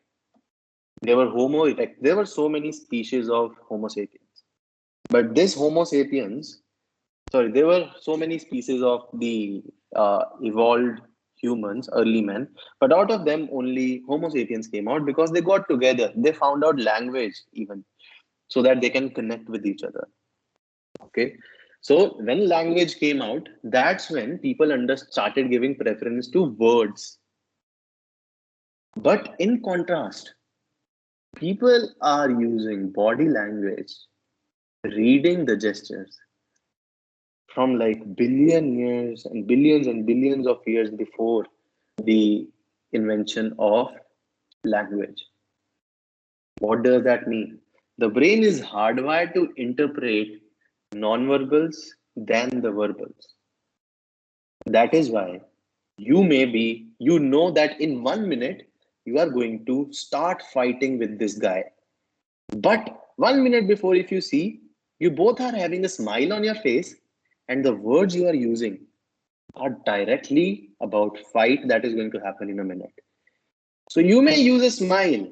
There were Homo erectus. There were so many species of Homo sapiens. But this Homo sapiens, sorry, there were so many species of the evolved humans, early men, but out of them only Homo sapiens came out because they got together. They found out language even so that they can connect with each other. Okay. So when language came out, that's when people started giving preference to words. But in contrast, people are using body language, reading the gestures from like billion years and billions of years before the invention of language. What does that mean? The brain is hardwired to interpret nonverbals than the verbals. That is why you know that in 1 minute you are going to start fighting with this guy. But 1 minute before, if you see, you both are having a smile on your face, and the words you are using are directly about fight that is going to happen in a minute. So you may use a smile,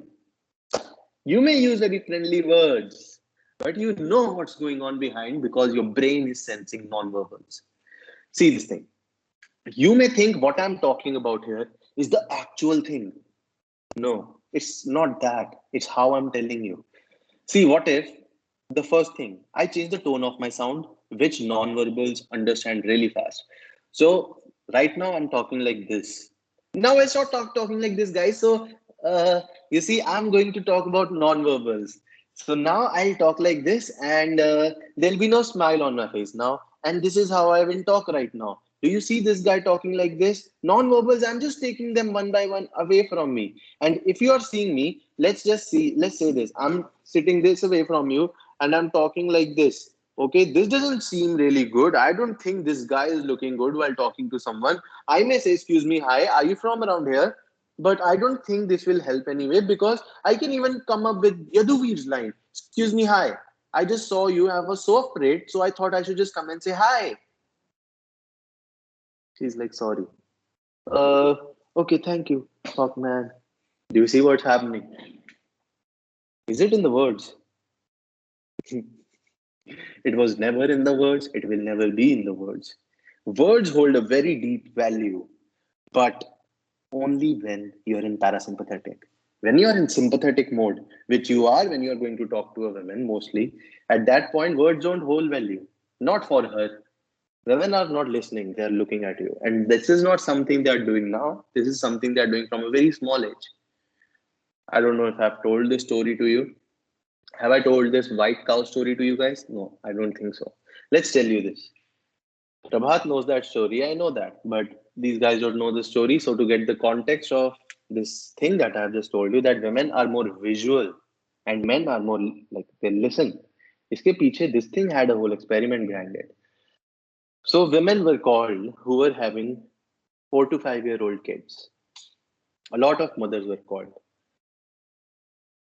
you may use very friendly words, but you know what's going on behind because your brain is sensing nonverbals. See this thing. You may think what I'm talking about here is the actual thing. No, it's not that. It's how I'm telling you. See, what if the first thing, I change the tone of my sound, which nonverbals understand really fast. So right now I'm talking like this. Now I start talking like this, guys. So Uh, you see, I'm going to talk about non-verbals. So now I'll talk like this, and there'll be no smile on my face now. And this is how I will talk right now. Do you see this guy talking like this? Non-verbals, I'm just taking them one by one away from me. And if you are seeing me, let's say this. I'm sitting this away from you, and I'm talking like this. Okay, this doesn't seem really good. I don't think this guy is looking good while talking to someone. I may say, excuse me, hi, are you from around here? But I don't think this will help anyway because I can even come up with Yadhuvir's line. Excuse me, hi. I just saw you. I was so afraid, so I thought I should just come and say hi. She's like, sorry. Uh, okay, thank you. Fuck, man. Do you see what's happening? Is it in the words? It was never in the words. It will never be in the words. Words hold a very deep value, but only when you're in parasympathetic. When you're in sympathetic mode, which you are when you're going to talk to a woman mostly, at that point, words don't hold value. Not for her. Women are not listening, they're looking at you. And this is not something they're doing now. This is something they're doing from a very small age. I don't know if I've told this story to you. Have I told this white cow story to you guys? No, I don't think so. Let's tell you this. Prabhat knows that story. I know that, but these guys don't know the story. So to get the context of this thing that I've just told you, that women are more visual and men are more like they listen. इसके पीछे this thing had a whole experiment behind it. So women were called who were having 4 to 5 year old kids. A lot of mothers were called,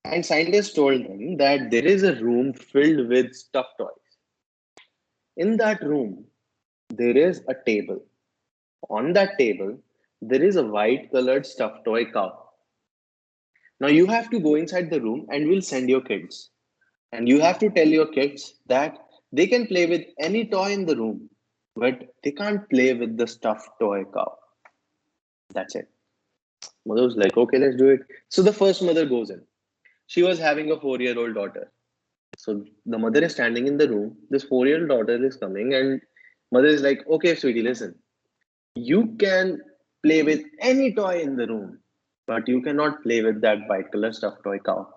and scientists told them that there is a room filled with stuffed toys. In that room, there is a table. On that table, there is a white colored stuffed toy cow. Now you have to go inside the room and we'll send your kids. And you have to tell your kids that they can play with any toy in the room, but they can't play with the stuffed toy cow. That's it. Mother was like, okay, let's do it. So the first mother goes in. She was having a 4 year old daughter. So the mother is standing in the room. This 4 year old daughter is coming, and mother is like, okay, sweetie, listen. You can play with any toy in the room, but you cannot play with that white color stuffed toy cow.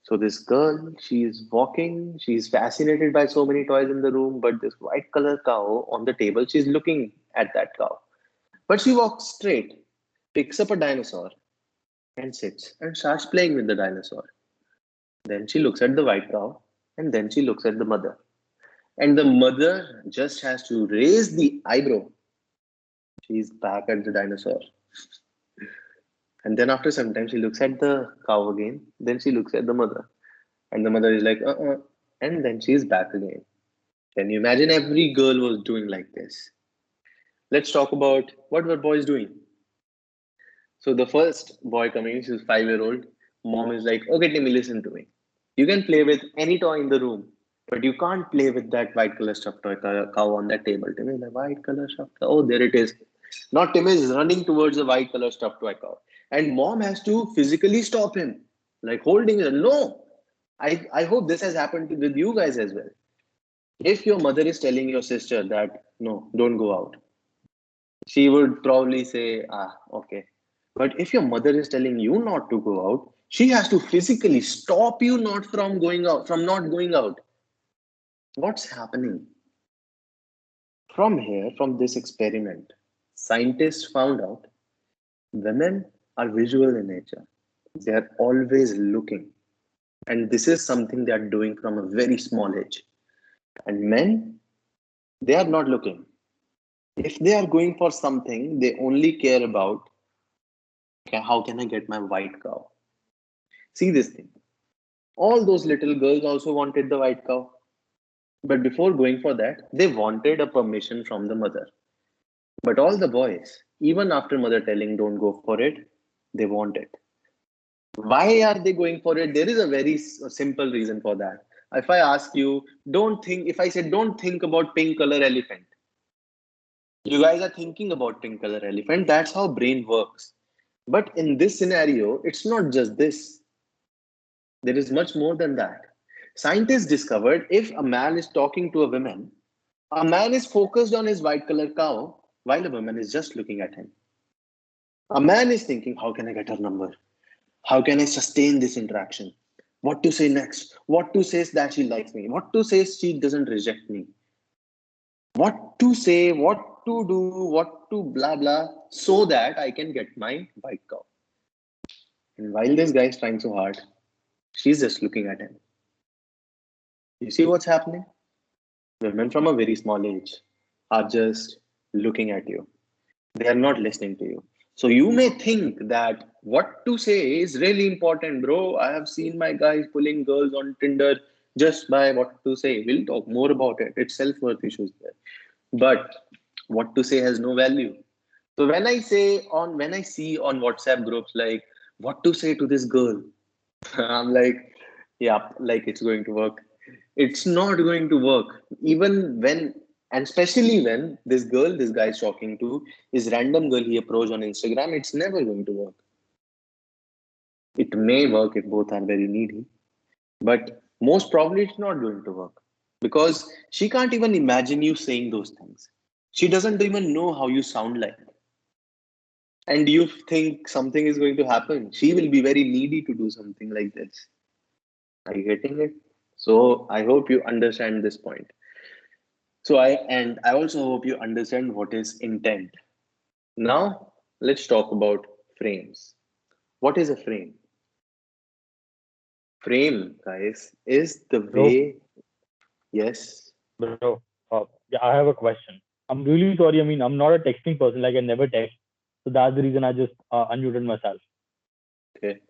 So this girl, she is walking, she's fascinated by so many toys in the room, but this white color cow on the table, she's looking at that cow. But she walks straight, picks up a dinosaur, and sits and starts playing with the dinosaur. Then she looks at the white cow, and then she looks at the mother. And the mother just has to raise the eyebrow. She's back at the dinosaur. And then after some time, she looks at the cow again. Then she looks at the mother. And the mother is like, And then she's back again. Can you imagine every girl was doing like this? Let's talk about what were boys doing. So the first boy coming, she's 5 year old. Mom is like, okay, Timmy, listen to me. You can play with any toy in the room, but you can't play with that white color stuffed toy cow on that table. Timmy, the white color stuffed cow. Oh, there it is. Not Timmy is running towards the white color stuffed toy cow. And mom has to physically stop him, like holding it. No, I hope this has happened with you guys as well. If your mother is telling your sister that, no, don't go out, she would probably say, okay. But if your mother is telling you not to go out, she has to physically stop you not from going out, from not going out. What's happening? From here, from this experiment, scientists found out women are visual in nature. They are always looking. And this is something they are doing from a very small age. And men, they are not looking. If they are going for something, they only care about, okay, how can I get my white cow? See this thing. All those little girls also wanted the white cow. But before going for that, they wanted a permission from the mother. But all the boys, even after mother telling don't go for it, they want it. Why are they going for it? There is a very simple reason for that. If I ask you, don't think, if I said don't think about pink color elephant, you guys are thinking about pink color elephant. That's how brain works. But in this scenario, it's not just this. There is much more than that. Scientists discovered if a man is talking to a man is focused on his white color cow while a woman is just looking at him. A man is thinking, how can I get her number? How can I sustain this interaction? What to say next? What to say that she likes me? What to say she doesn't reject me? What to say? What to do? What to blah blah so that I can get my bike out. And while this guy is trying so hard, she's just looking at him. You see what's happening? Women from a very small age are just looking at you. They are not listening to you. So you may think that what to say is really important, bro. I have seen my guys pulling girls on Tinder just by what to say. We'll talk more about it. It's self-worth issues there. But what to say has no value. So when I see on WhatsApp groups like what to say to this girl, I'm like, yeah, like it's going to work. It's not going to work. Even when, and especially when this girl, this guy is talking to, is random girl he approached on Instagram, it's never going to work. It may work if both are very needy, but most probably it's not going to work because she can't even imagine you saying those things. She doesn't even know how you sound like. And you think something is going to happen. She will be very needy to do something like this. Are you getting it? So I hope you understand this point. I also hope you understand what is intent. Now let's talk about frames. What is a frame? Frame, guys, is the Bro, way. Yes. bro. Yeah, I have a question. I'm really sorry. I mean, I'm not a texting person. Like, I never text. So that's the reason I just unmuted myself. Okay.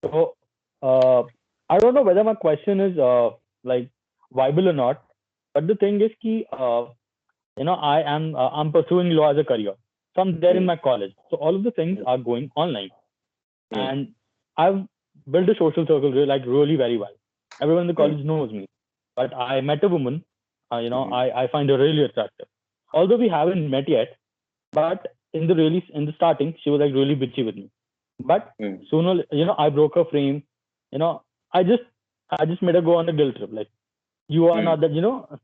So, I don't know whether my question is like viable or not. But the thing is, I'm pursuing law as a career. So I'm there in Hmm. my college. So all of the things Hmm. are going online, Hmm. and I've built a social circle like really very well. Everyone in the Hmm. college knows me. But I met a woman. Hmm. I find her really attractive. Although we haven't met yet, but in the starting, she was like really bitchy with me. But Hmm. sooner, I broke her frame. You know, I just I just made her go on a guilt trip. Like, you are Hmm. not that.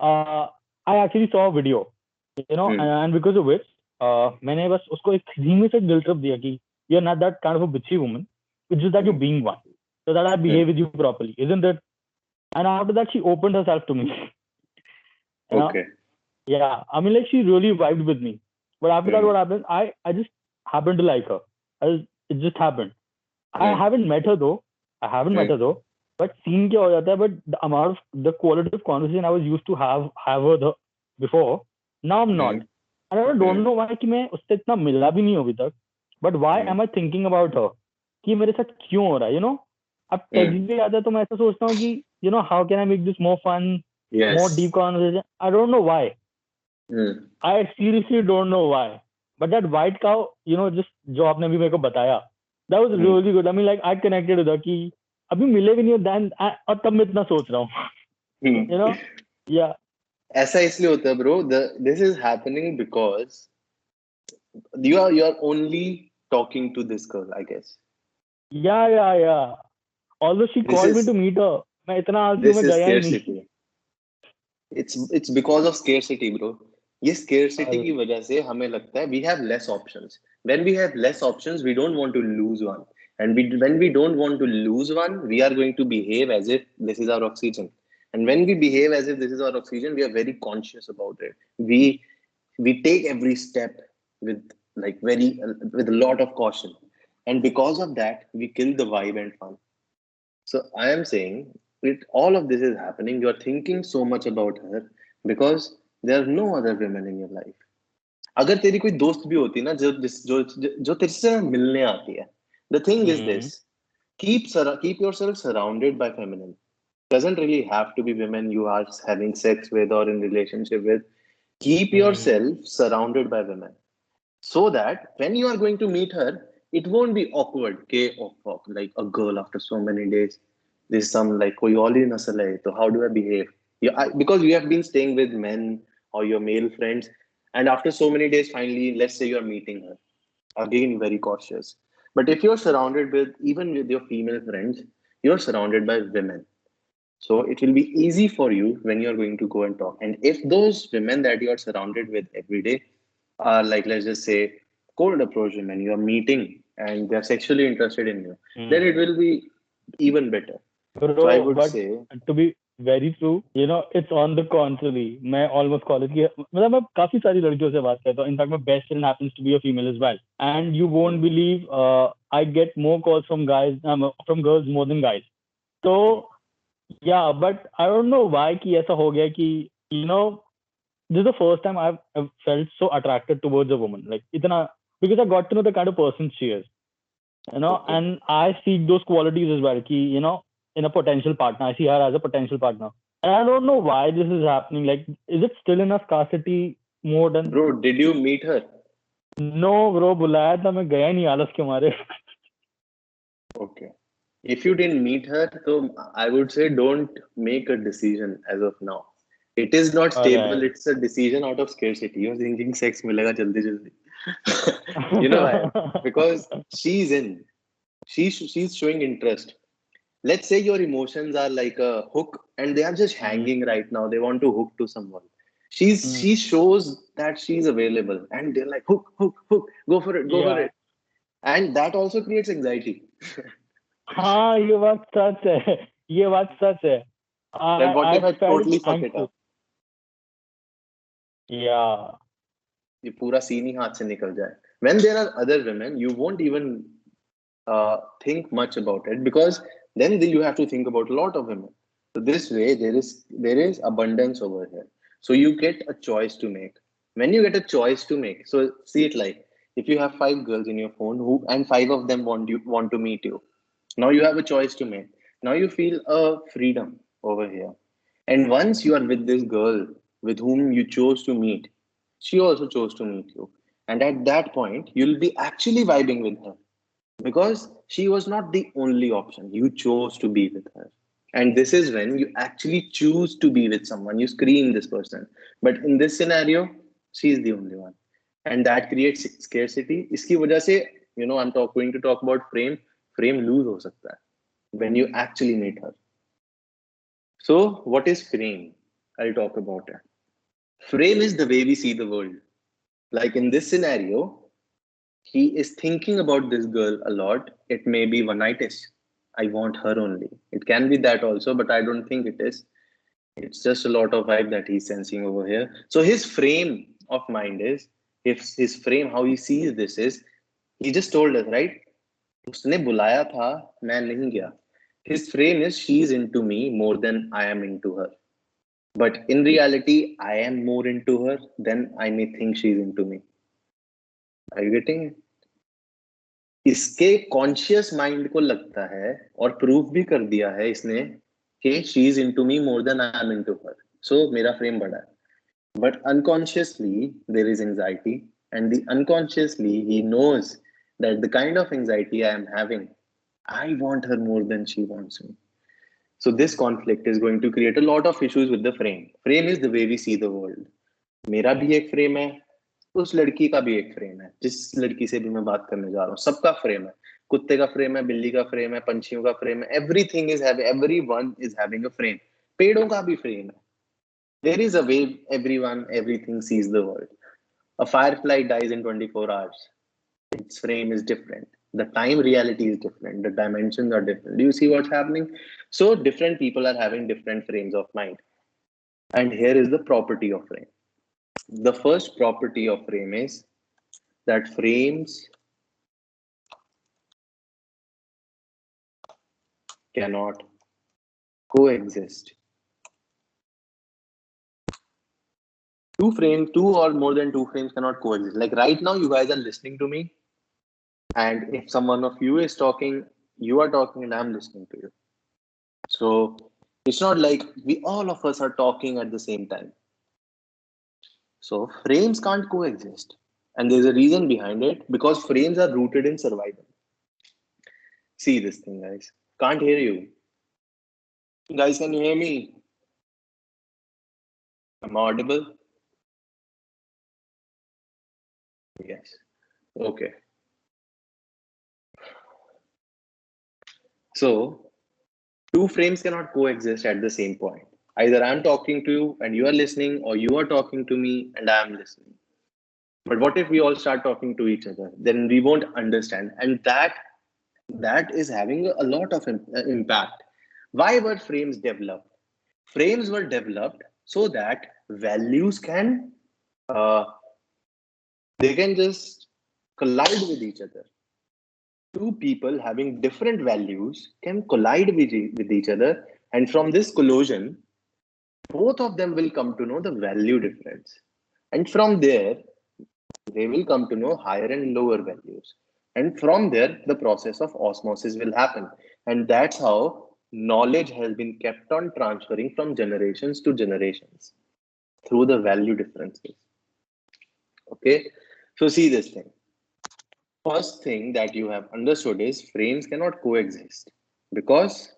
uh, I actually saw a video. Hmm. And because of which, मैंने बस उसको एक धीमे से guilt trip दिया कि you're not that kind of a bitchy woman. It's just that you're Hmm. being one, so that I Hmm. behave with you properly, isn't it? And after that, she opened herself to me. you know, Okay. yeah. I mean, like she really vibed with me. But after that, Hmm. what happened? I just happened to like her. It just happened. I Hmm. haven't met her though. I haven't met Hmm. her though. But scene क्या हो जाता है? But the quality of conversation I was used to have her before, now I'm Hmm. not. And I Hmm. don't know why कि मैं उससे इतना मिला भी नहीं हूँ अभी तक. But why Hmm. am I thinking about her? कि मेरे साथ क्यों हो रहा है? अब Hmm. text भी आता है तो मैं ऐसा सोचता हूँ कि how can I make this more fun, more deep Yes. conversation? I don't know why. Hmm. I seriously don't know why. But that white cow, just जो आपने अभी मेरे को बताया, that was Hmm. really good. I mean, like I connected with her कि अभी मिले भी नहीं हो then और तब मैं इतना सोच रहा हूँ. you Hmm. know? Yeah. ऐसा इसलिए होता है bro. This is happening because you are only talking to this girl, I guess. Yeah, yeah, yeah. Although she This called me to is meet her, मैं इतना आलसी हूँ this मैं is गया ही नहीं. scarcity. It's because of scarcity, bro. ये scarcity की वजह से हमें लगता है we have less options. When we have less options, we don't want to lose one. And when we don't want to lose one, we are going to behave as if this is our oxygen. And when we behave as if this is our oxygen, we are very conscious about it. We take every step with with a lot of caution. And because of that, we kill the vibe and fun. So I am saying all of this is happening. You're thinking so much about her because there are no other women in your life. अगर तेरी कोई दोस्त भी होती ना जो तेरे से मिलने आती है, the thing is Hmm. this: keep yourself surrounded by feminine. Doesn't really have to be women you are having sex with or in relationship with. Keep Hmm. yourself surrounded by women so that when you are going to meet her, it won't be awkward. Okay, oh fuck, like a girl after so many days. This is some like koi aur hi nasal hai, so how do I behave? Because you have been staying with men or your male friends, and after so many days, finally, let's say you are meeting her. Again, very cautious. But if you're surrounded with even with your female friends, you're surrounded by women. So it will be easy for you when you're going to go and talk. And if those women that you are surrounded with every day are like, let's just say, cold approach women, you are meeting and they're sexually interested in you, then Hmm. it will be even better. So I Bro, would but say, to be very true, it's on the contrary. मैं almost college की मतलब मैं काफी सारी लड़कियों से बात करता हूँ. In fact, my best friend happens to be a female as well. And you won't hmm, believe, I get more calls from guys, from girls more than guys. So yeah, but I don't know why कि ऐसा हो गया कि this is the first time I've felt so attracted towards a woman. Like इतना, because I got to know the kind of person she is. okay. And I seek those qualities as well. Ki, in a potential partner, I see her as a potential partner. And I don't know why this is happening. Like, is it still in a scarcity more than? Bro, did you meet her? No, bro, बुलाया था मैं गया नहीं आलस के मारे. Okay. If you didn't meet her, so I would say don't make a decision as of now. It is not stable. Alright. It's a decision out of scarcity. You're thinking sex milega jaldi jaldi. You know why? Because she's in. She's showing interest. Let's say your emotions are like a hook and they are just Hmm. hanging right now. They want to hook to someone. She Hmm. shows that she's available and they're like hook, hook, hook, go for Yeah. it. And that also creates anxiety. हाँ, ये बात सच है. ये बात सच है. That what I if I felt totally fuck it anxious. up? Yeah. ये पूरा scene ही हाथ से निकल जाए. When there are other women, you won't even think much about it because then you have to think about a lot of women. So this way, there is abundance over here. So you get a choice to make. When you get a choice to make, so see it like if you have five girls in your phone who and five of them want to meet you. Now you have a choice to make. Now you feel a freedom over here. And once you are with this girl with whom you chose to meet, she also chose to meet you. And at that point, you'll be actually vibing with her because she was not the only option. You chose to be with her. And this is when you actually choose to be with someone. You screen this person. But in this scenario, she is the only one. And that creates scarcity. इसकी वजह से, I'm going to talk about frame. Frame lose हो सकता है when you actually meet her. So, what is frame? I'll talk about it. Frame is the way we see the world. Like in this scenario, he is thinking about this girl a lot. It may be one nightish. I want her only. It can be that also, but I don't think it is. It's just a lot of vibe that he's sensing over here. So his frame of mind is, if his frame, how he sees this is, he just told us, right? उसने बुलाया था, मैं नहीं गया. His frame is she's into me more than I am into her. But in reality, I am more into her than I may think she's into me. Are you getting it? इसके conscious mind को लगता है और prove भी कर दिया है इसने कि she is into me more than I am into her. So मेरा फ्रेम बड़ा है. But unconsciously there is anxiety and the unconsciously he knows that the kind of anxiety I am having I want her more than she wants me. So this conflict is going to create a lot of issues with the frame. Frame is the way we see the world. मेरा भी एक frame है, उस लड़की का भी एक frame है जिस लड़की से भी मैं बात करने जा रहा हूँ. सबका फ्रेम है. कुत्ते का फ्रेम है, बिल्ली का फ्रेम है, पंछियों का फ्रेम है. Everything is everyone is having a frame. पेड़ों का भी फ्रेम है. There is a way everyone everything sees the world. A firefly dies in 24 hours. Its frame is different. The time reality is different. The dimensions are different. Do you see what's happening? So different people are having different frames of mind. And here is the property of frame. The first property of frame is that frames cannot coexist. Two or more than two frames cannot coexist. Like right now, you guys are listening to me, and if someone of you is talking, you are talking, and I'm listening to you. So it's not like we all of us are talking at the same time. So frames can't coexist. And there's a reason behind it because frames are rooted in survival. See this thing, guys. Can't hear you. Guys, can you hear me? Am I audible? Yes. Okay. So two frames cannot coexist at the same point. Either I'm talking to you and you are listening, or you are talking to me and I am listening. But what if we all start talking to each other? Then we won't understand. And that is having a lot of impact. Why were frames developed? Frames were developed so that values can uh, they can just collide with each other. Two people having different values can collide with each other, and from this collision, both of them will come to know the value difference. And from there, they will come to know higher and lower values. And from there, the process of osmosis will happen. And that's how knowledge has been kept on transferring from generations to generations through the value differences. Okay. So, see this thing. First thing that you have understood is frames cannot coexist because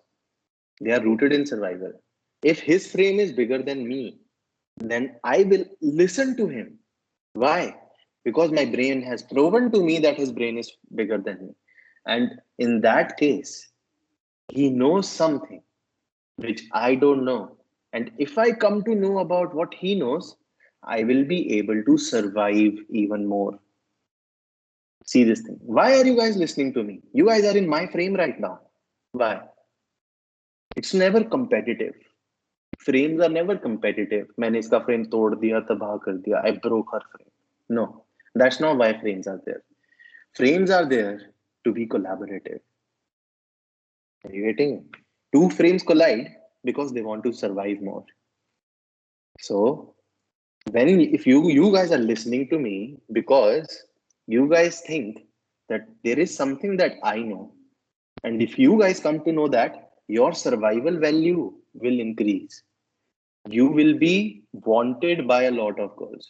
they are rooted in survival. If his frame is bigger than me, then I will listen to him. Why? Because my brain has proven to me that his brain is bigger than me. And in that case, he knows something which I don't know. And if I come to know about what he knows, I will be able to survive even more. See this thing. Why are you guys listening to me? You guys are in my frame right now. Why? It's never competitive. Frames are never competitive. मैंने इसका frame तोड़ दिया तबाह कर दिया. I broke her frame. No, that's not why frames are there. Frames are there to be collaborative. Are you getting it? Two frames collide because they want to survive more. So when if you guys are listening to me because you guys think that there is something that I know, and if you guys come to know that, your survival value will increase. You will be wanted by a lot of girls.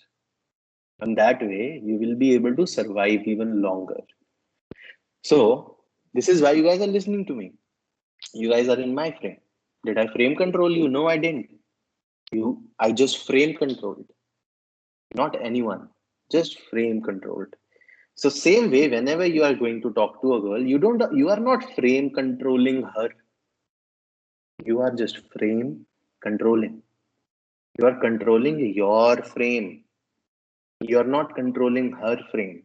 And that way, you will be able to survive even longer. So, this is why you guys are listening to me. You guys are in my frame. Did I frame control you? No, I didn't. I just frame controlled. Not anyone. Just frame controlled. So same way, whenever you are going to talk to a girl, you are not frame controlling her. You are just frame controlling. You are controlling your frame. You are not controlling her frame.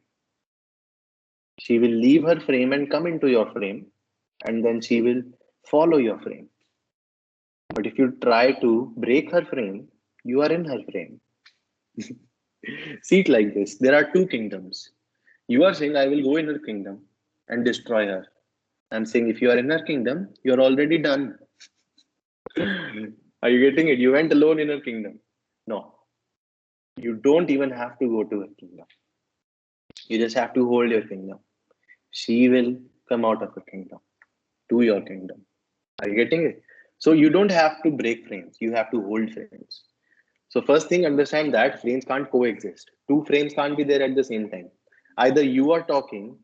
She will leave her frame and come into your frame, and then she will follow your frame. But if you try to break her frame, you are in her frame. See it like this. There are two kingdoms. You are saying, I will go in her kingdom and destroy her. I'm saying, if you are in her kingdom, you're already done. Are you getting it? You went alone in her kingdom. No, you don't even have to go to her kingdom. You just have to hold your kingdom. She will come out of her kingdom to your kingdom. Are you getting it? So you don't have to break frames. You have to hold frames. So first thing, understand that frames can't coexist. Two frames can't be there at the same time. Either you are talking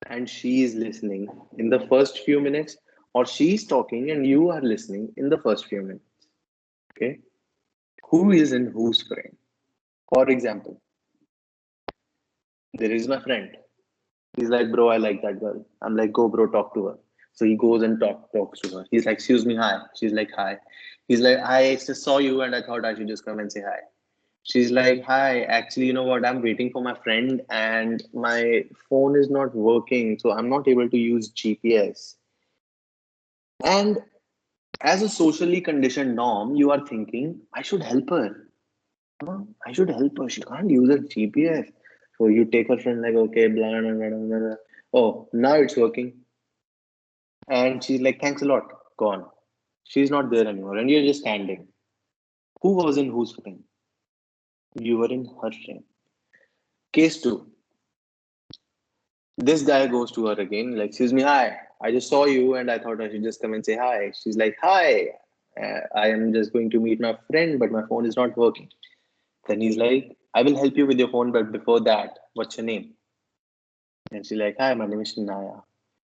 and she is listening in the first few minutes, or she's talking and you are listening in the first few minutes. Okay? Who is in whose frame? For example, there is my friend. He's like, bro, I like that girl. I'm like, go, bro, talk to her. So he goes and talks to her. He's like, excuse me, hi. She's like, hi. He's like, I just saw you and I thought I should just come and say hi. She's like, hi, actually, you know what? I'm waiting for my friend and my phone is not working. So I'm not able to use GPS. And as a socially conditioned norm, you are thinking, I should help her. Huh? I should help her. She can't use her GPS. So you take her friend, like, okay, blah, blah, blah, blah, blah. Oh, now it's working. And she's like, thanks a lot. Gone. She's not there anymore. And you're just standing. Who was in whose frame? You were in her frame. Case two. This guy goes to her again, like, excuse me, hi. I just saw you and I thought I should just come and say hi. She's like, hi. I am just going to meet my friend, but my phone is not working. Then he's like, I will help you with your phone, but before that, what's your name? And she's like, hi, my name is Shanaya.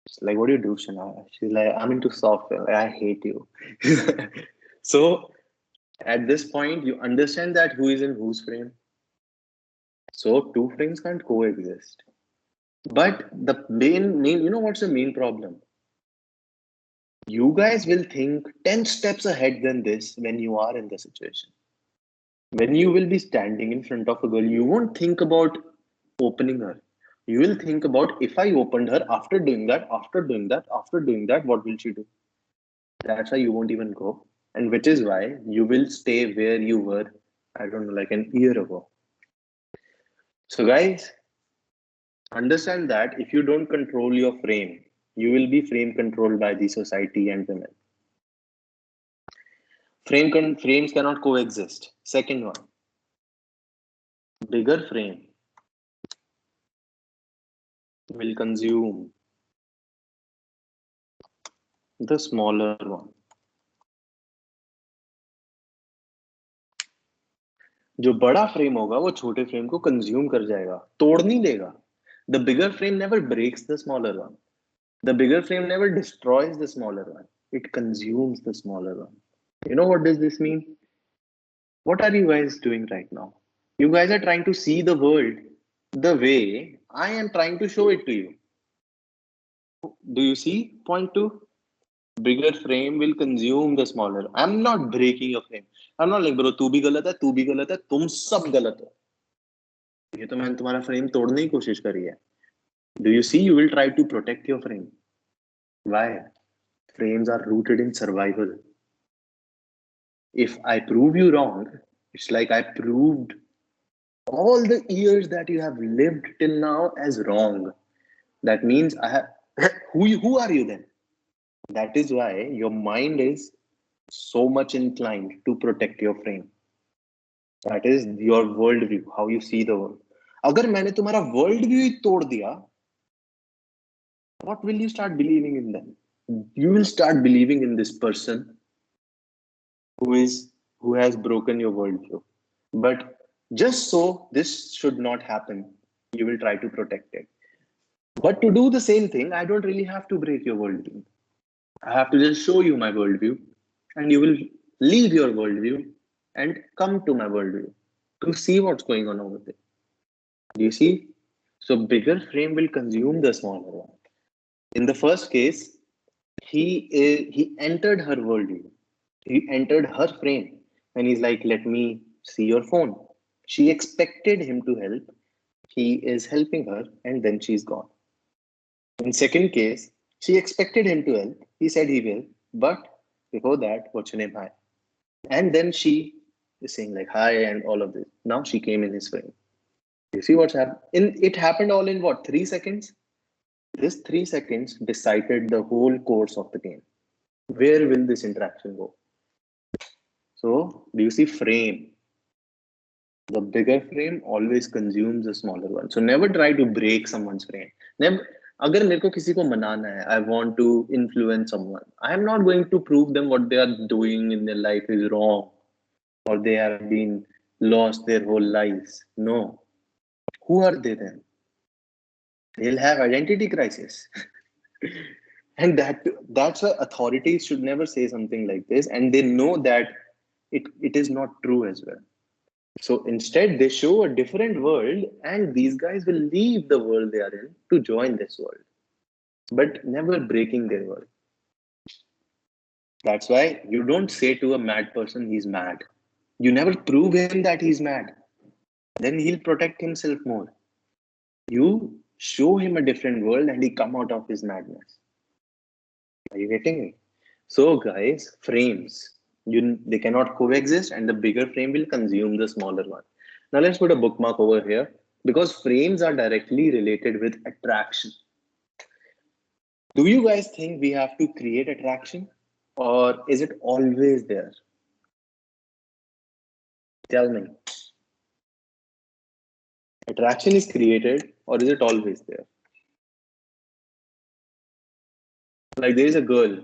She's like, what do you do, Shanaya? She's like, I'm into software. Like, I hate you. So at this point, you understand that who is in whose frame. So two frames can't coexist. But the main, you know what's the main problem? You guys will think 10 steps ahead than this when you are in the situation. When you will be standing in front of a girl, you won't think about opening her. You will think about, if I opened her, after doing that, after doing that, after doing that, what will she do? That's why you won't even go. And which is why you will stay where you were, I don't know, like an year ago. So, guys, understand that if you don't control your frame, you will be frame controlled by the society and women. Frames cannot coexist. Second one, bigger frame will consume the smaller one. जो बड़ा frame होगा वो छोटे frame को consume कर जाएगा, तोड़ नहीं देगा. The bigger frame never breaks the smaller one. The bigger frame never destroys the smaller one. It consumes the smaller one. You know what does this mean? What are you guys doing right now? You guys are trying to see the world the way I am trying to show it to you. Do you see point two? Bigger frame will consume the smaller. I'm not breaking your frame. I'm not like, bro, तू भी गलत है, तू भी गलत है, तुम सब गलत हो. ये तो मैंने तुम्हारा फ्रेम तोड़ने की कोशिश करी है. Do you see? You will try to protect your frame. Why? Frames are rooted in survival. If I prove you wrong, it's like I proved all the years that you have lived till now as wrong. That means I have. Who are you then? That is why your mind is so much inclined to protect your frame. That is your worldview, how you see the world. अगर मैंने तुम्हारा worldview ही तोड़ दिया, what will you start believing in then? You will start believing in this person who has broken your worldview. But just so this should not happen, you will try to protect it. But to do the same thing, I don't really have to break your worldview. I have to just show you my worldview, and you will leave your worldview and come to my worldview to see what's going on over there. Do you see? So bigger frame will consume the smaller one. In the first case, he entered her worldview. He entered her frame, and he's like, "Let me see your phone." She expected him to help. He is helping her, and then she's gone. In second case, she expected him to help. He said he will, but before that, what's your name? Hi. And then she is saying like hi and all of this. Now she came in his frame. You see what's happened? It happened all in what, 3 seconds? This 3 seconds decided the whole course of the game. Where will this interaction go? So, do you see frame? The bigger frame always consumes the smaller one. So never try to break someone's frame. Never. अगर मेरे को किसी को मनाना है, I want to influence someone. I am not going to prove them what they are doing in their life is wrong, or they have been lost their whole lives. No. Who are they then? They'll have identity crisis. And that's why authorities should never say something like this, and they know that it is not true as well. So instead, they show a different world, and these guys will leave the world they are in to join this world, but never breaking their world. That's why you don't say to a mad person he's mad. You never prove him that he's mad. Then he'll protect himself more. You show him a different world, and he come out of his madness. Are you getting me? So, guys, frames. They cannot coexist, and the bigger frame will consume the smaller one. Now let's put a bookmark over here, because frames are directly related with attraction. Do you guys think we have to create attraction, or is it always there? Tell me. Attraction is created, or is it always there? Like there is a girl.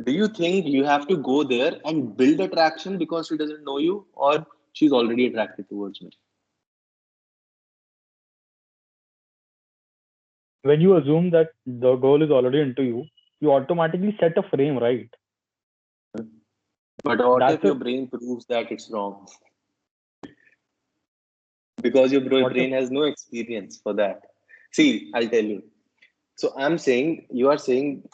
Do you think you have to go there and build attraction because she doesn't know you, or she's already attracted towards me? When you assume that the girl is already into you, you automatically set a frame, right? But what if That's your a brain proves that it's wrong? Because your what if brain has no experience for that. See, I'll tell you. So I'm saying, you are saying,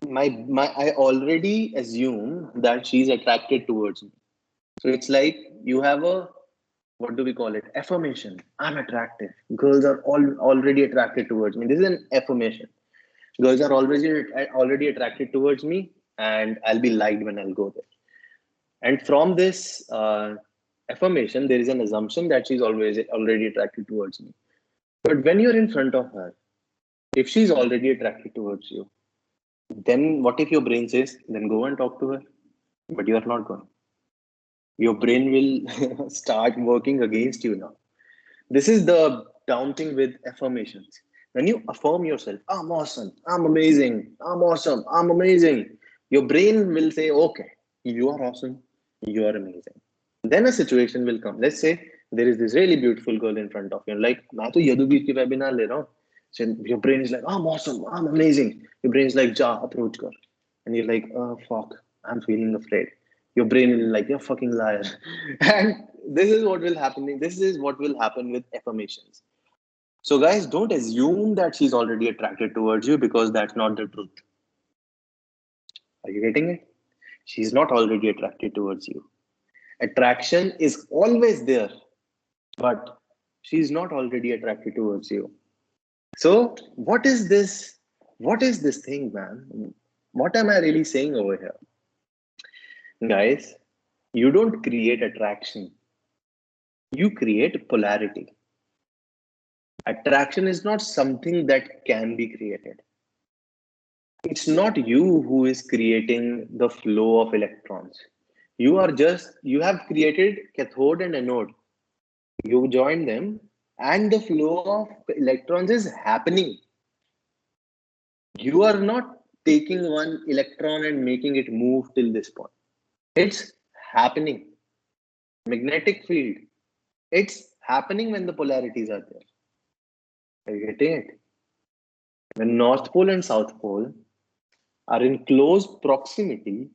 my I already assume that she's attracted towards me. So it's like you have a what do we call it? Affirmation. I'm attractive. Girls are already attracted towards me. This is an affirmation. Girls are already attracted towards me, and I'll be liked when I'll go there. And from this affirmation, there is an assumption that she's always already attracted towards me. But when you're in front of her, if she's already attracted towards you, then what if your brain says, then go and talk to her? But you are not going. Your brain will start working against you now. This is the down thing with affirmations. When you affirm yourself, I'm awesome, I'm amazing, I'm awesome, I'm amazing, your brain will say, okay, you are awesome, you are amazing. Then a situation will come. Let's say there is this really beautiful girl in front of you. Like, मैं तो यदुवीर की webinar ले रहा हूँ. So your brain is like, I'm awesome, I'm amazing. Your brain is like, ja, approach कर. And you're like, oh, fuck, I'm feeling afraid. Your brain will be like, you're fucking liar. And this is what will happen. This is what will happen with affirmations. So guys, don't assume that she's already attracted towards you, because that's not the truth. Are you getting it? She's not already attracted towards you. Attraction is always there, but she's not already attracted towards you. So what is this? What is this thing, man? What am I really saying over here? Guys, you don't create attraction. You create polarity. Attraction is not something that can be created. It's not you who is creating the flow of electrons. You have created cathode and anode. You join them, and the flow of electrons is happening. You are not taking one electron and making it move till this point. It's happening. Magnetic field. It's happening when the polarities are there. Are you getting it? When North Pole and South Pole are in close proximity,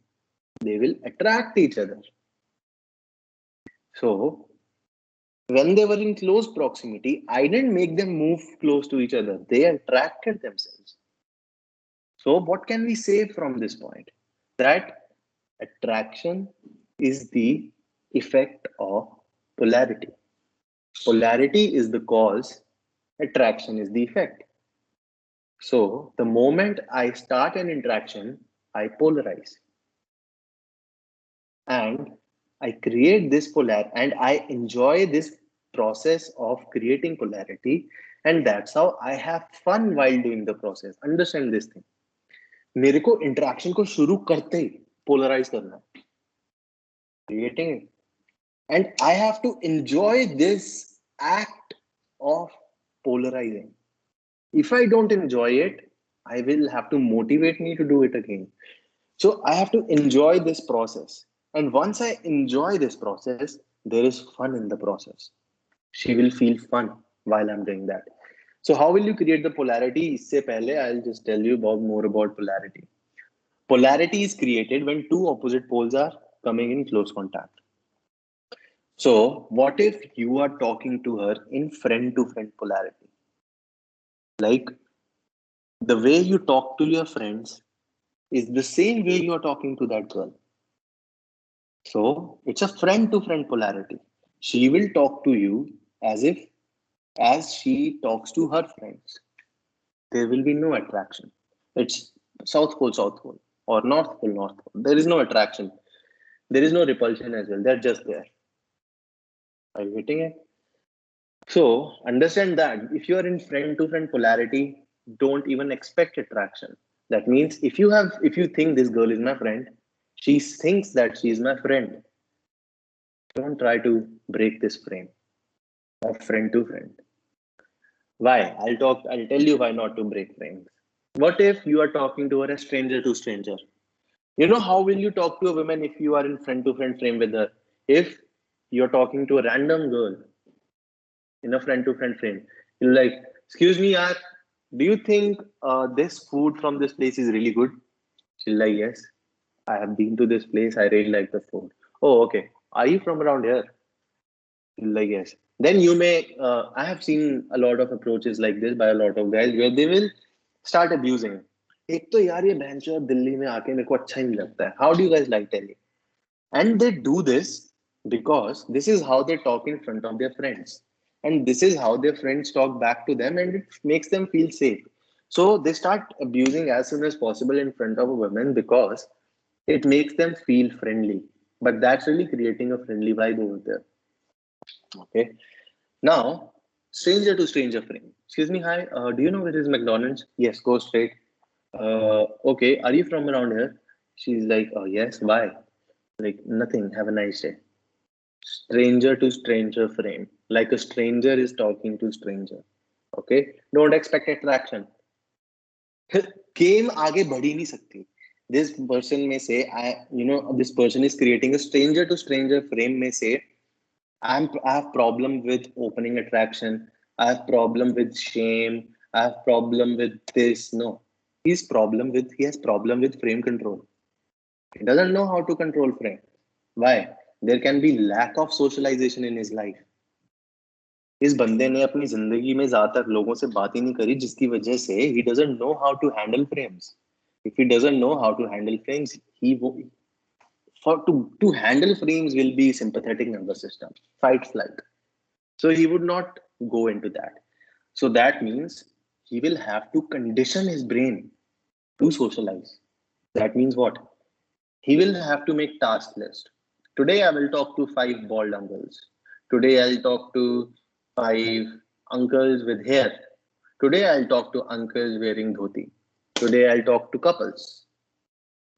they will attract each other. So, when they were in close proximity, I didn't make them move close to each other. They attracted themselves. So, what can we say from this point? That attraction is the effect of polarity. Polarity is the cause, attraction is the effect. So, the moment I start an interaction, I polarize. And I create this and I enjoy this process of creating polarity. And that's how I have fun while doing the process. Understand this thing. मेरे को interaction को शुरू करते ही polarize करना है. Creating it. And I have to enjoy this act of polarizing. If I don't enjoy it, I will have to motivate me to do it again. So I have to enjoy this process. And once I enjoy this process, there is fun in the process. She will feel fun while I'm doing that. So how will you create the polarity? Isse pehle, I'll just tell you more about polarity. Polarity is created when two opposite poles are coming in close contact. So what if you are talking to her in friend-to-friend polarity? Like the way you talk to your friends is the same way you are talking to that girl. So it's a friend-to-friend polarity. She will talk to you as she talks to her friends. There will be no attraction. It's South Pole, or North Pole. There is no attraction. There is no repulsion as well. They're just there. Are you getting it? So understand that if you are in friend-to-friend polarity, don't even expect attraction. That means if you think this girl is my friend, she thinks that she is my friend. Don't try to break this frame of friend to friend. Why? I'll tell you why not to break frames. What if you are talking to her as stranger to stranger? You know how will you talk to a woman if you are in friend to friend frame with her? If you're talking to a random girl in a friend to friend frame, you're like, excuse me, yaar, do you think this food from this place is really good? She's like, yes, I have been to this place. I really like the food. Oh, okay. Are you from around here? Like, yes. Then you may, I have seen a lot of approaches like this by a lot of guys where they will start abusing. एक तो यार ये बहनचोद दिल्ली में आके मेरे को अच्छा ही नहीं लगता है. How do you guys like Delhi? And they do this because this is how they talk in front of their friends, and this is how their friends talk back to them, and it makes them feel safe. So they start abusing as soon as possible in front of a woman because it makes them feel friendly, but that's really creating a friendly vibe over there. Okay. Now, stranger to stranger frame. Excuse me, hi. Do you know where is McDonald's? Yes, go straight. Okay. Are you from around here? She's like, oh yes. Why? Like nothing. Have a nice day. Stranger to stranger frame. Like a stranger is talking to stranger. Okay. Don't expect attraction. Game आगे बढ़ ही नहीं सकती. This person may say, this person is creating a stranger to stranger frame. May say, I have problem with opening attraction. I have problem with shame. I have problem with this. No, he has problem with frame control. He doesn't know how to control frame. Why? There can be lack of socialization in his life. इस बंदे ने अपनी जिंदगी में ज्यादातर लोगों से बात ही नहीं करी, जिसकी वजह से he doesn't know how to handle frames. If he doesn't know how to handle frames, to handle frames will be sympathetic nervous system, fight flight. So he would not go into that. So that means he will have to condition his brain to socialize. That means what? He will have to make task list. Today I will talk to five bald uncles. Today I'll talk to five uncles with hair. Today I'll talk to uncles wearing dhoti. Today I'll talk to couples.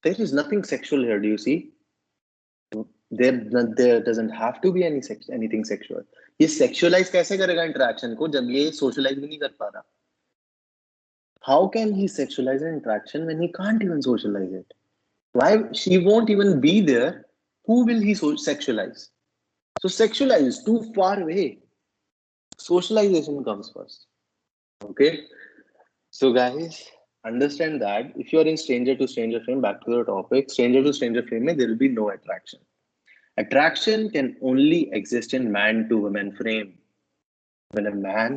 There is nothing sexual here, do you see? There doesn't have to be anything sexual. ये sexualize कैसे करेगा interaction को जब ये socialize भी नहीं कर पा रहा? How can he sexualize an interaction when he can't even socialize it? Why she won't even be there? Who will he sexualize? So sexualize is too far away. Socialization comes first. Okay. So guys, understand that if you are in stranger to stranger frame, back to the topic, stranger to stranger frame, there will be no attraction. Attraction can only exist in man to woman frame. When a man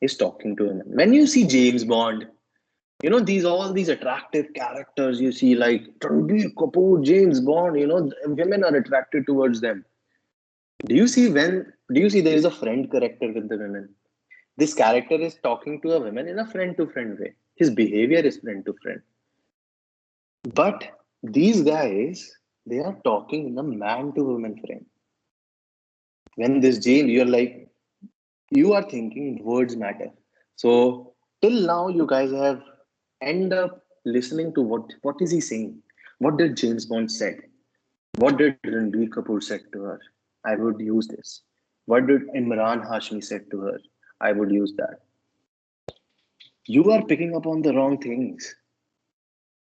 is talking to a woman. When you see James Bond, all these attractive characters you see like Ranbir Kapoor, James Bond, women are attracted towards them. Do you see there is a friend character with the women? This character is talking to a woman in a friend to friend way. His behavior is friend to friend. But these guys, they are talking in a man to woman frame. When this James, you are thinking words matter. So till now, you guys have end up listening to what is he saying? What did James Bond said? What did Ranbir Kapoor said to her? I would use this. What did Imran Hashmi said to her? I would use that. You are picking up on the wrong things.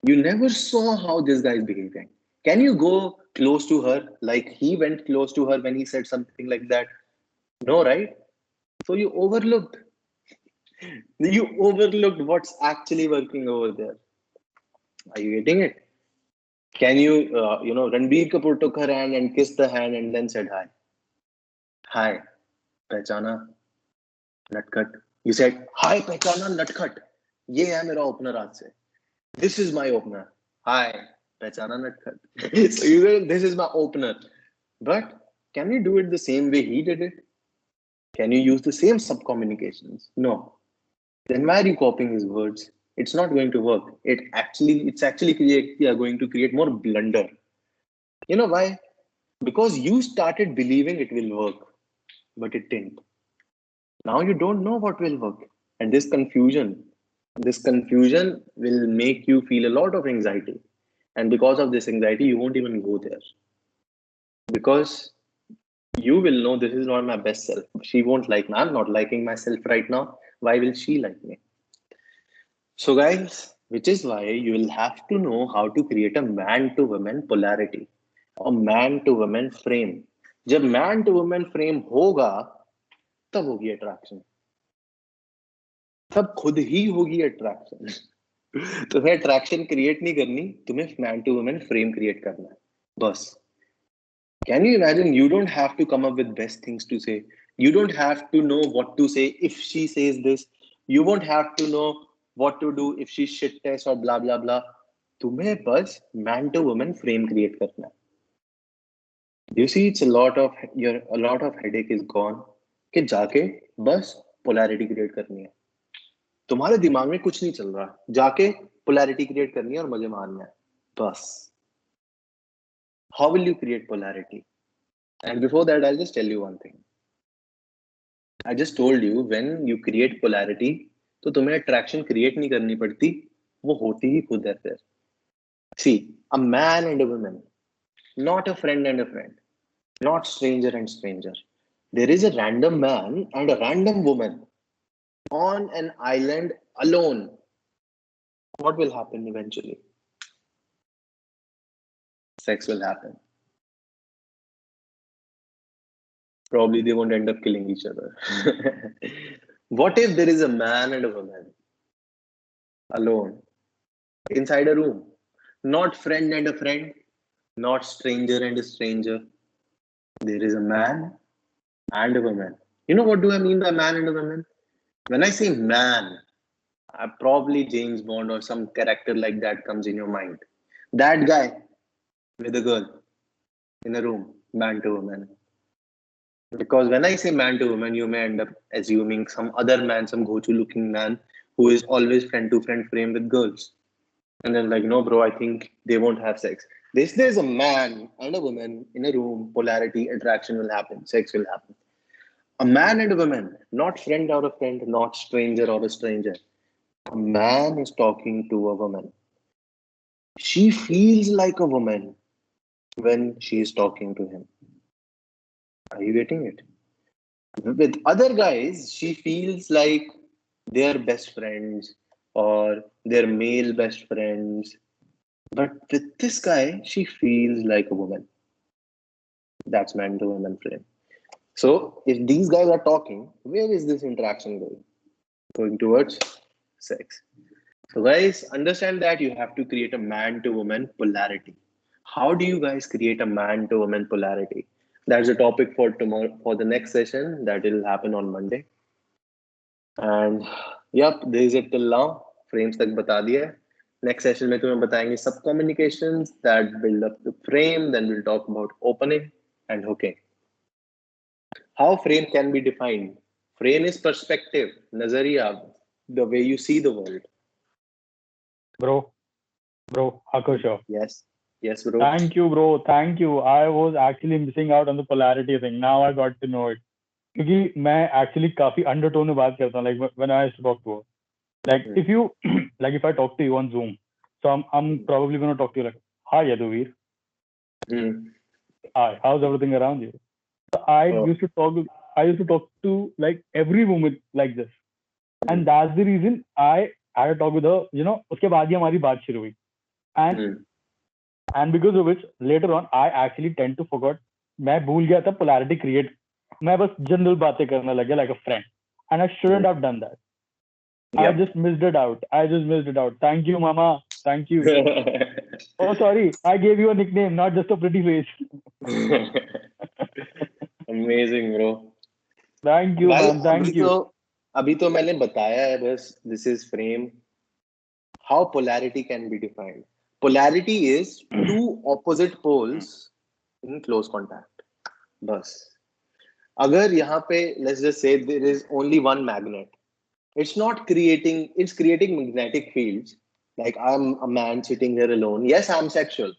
You never saw how this guy is behaving. Can you go close to her like he went close to her when he said something like that? No, right? So you overlooked. You overlooked what's actually working over there. Are you getting it? Can Ranbir Kapoor took her hand and kissed the hand and then said hi. Hi, पहचाना नटखट. You said, hi, पहचाना नटखट. ये है मेरा opener आज से. This is my opener. Hi, पहचाना नटखट. So you said, this is my opener. But can you do it the same way he did it? Can you use the same sub-communications? No. Then why are you copying his words? It's not going to work. Going to create more blunder. You know why? Because you started believing it will work, but it didn't. Now you don't know what will work. And this confusion will make you feel a lot of anxiety. And because of this anxiety, you won't even go there. Because you will know this is not my best self. She won't like me. I'm not liking myself right now. Why will she like me? So, guys, which is why you will have to know how to create a man to woman polarity, a man to woman frame. जब man to woman frame होगा तब होगी attraction. तब खुद ही होगी attraction. तुम्हें attraction create नहीं करनी, तुम्हें man to woman frame create करना है. बस. Can you imagine? You don't have to come up with best things to say. You don't have to know what to say if she says this. You won't have to know what to do if she shit tests or blah blah blah. तुम्हें बस man to woman frame create करना है. You see, it's a lot of headache is gone. कि जाके बस polarity create करनी है. तुम्हारे दिमाग में कुछ नहीं चल रहा. जाके polarity create करनी है और मजे मारना है. बस. How will you create polarity? And before that, I'll just tell you one thing. I just told you when you create polarity, तो तुम्हें attraction create नहीं करनी पड़ती, वो होती ही खुद है फिर. See, a man and a woman, not a friend and a friend, not stranger and stranger. There is a random man and a random woman on an island alone. What will happen eventually? Sex will happen. Probably they won't end up killing each other. What if there is a man and a woman alone inside a room? Not friend and a friend, not stranger and a stranger. There is a man and a woman. You know what do I mean by man and a woman? When I say man, probably James Bond or some character like that comes in your mind. That guy with a girl in a room, man to woman. Because when I say man to woman, you may end up assuming some other man, some gochu looking man who is always friend to friend frame with girls. And then like, no, bro, I think they won't have sex. There's a man and a woman in a room, polarity, attraction will happen, sex will happen. A man and a woman, not friend or a friend, not stranger or a stranger. A man is talking to a woman. She feels like a woman when she is talking to him. Are you getting it? With other guys, she feels like they are best friends or they're male best friends. But with this guy, she feels like a woman. That's man to woman frame. So if these guys are talking, where is this interaction going? Going towards sex. So guys, understand that you have to create a man to woman polarity. How do you guys create a man to woman polarity? That's a topic for tomorrow, for the next session that will happen on Monday. And yep, there is it till now. Frames तक बता दिया है. Next session में तुम्हें बताएंगे sub communications that build up the frame. Then we'll talk about opening and hooking. How frame can be defined? Frame is perspective, nazariya, the way you see the world. Bro, Akusha. Yes, yes, bro. Thank you, bro. Thank you. I was actually missing out on the polarity thing. Now I got to know it. क्योंकि मैं actually काफी undertone में बात करता हूँ. Like when I used to talk to her. Like if you, like if I talk to you on Zoom, so I'm probably gonna talk to you like, hi Yadhuvir. Hi, how's everything around you? So I used to talk to like every woman like this. And that's the reason I had a talk with her, you know, उसके बाद ही हमारी बात शुरू हुई. And because of which later on I actually tend to forget. मैं भूल गया था polarity create. मैं बस general बातें करने लग गया like a friend. And I shouldn't have done that. I just missed it out. Thank you, Mama. Thank you. Oh, sorry. I gave you a nickname, not just a pretty face. Amazing, bro. Thank you, man. Thank you. अभी तो मैंने बताया है बस. This is frame. How polarity can be defined. Polarity is two opposite poles in close contact. बस. अगर यहाँ पे let's just say there is only one magnet. It's creating magnetic fields. Like I'm a man sitting here alone. Yes, I'm sexual.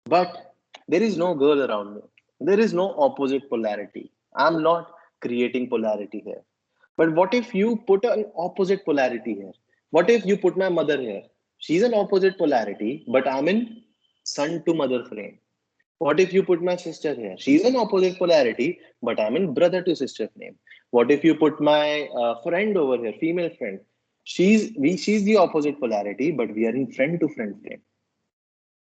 But there is no girl around me. There is no opposite polarity. I'm not creating polarity here. But what if you put an opposite polarity here? What if you put my mother here? She's an opposite polarity, but I'm in son to mother frame. What if you put my sister here? She's an opposite polarity, but I'm in brother to sister frame. What if you put my friend over here, female friend? She's the opposite polarity, but we are in friend to friend frame.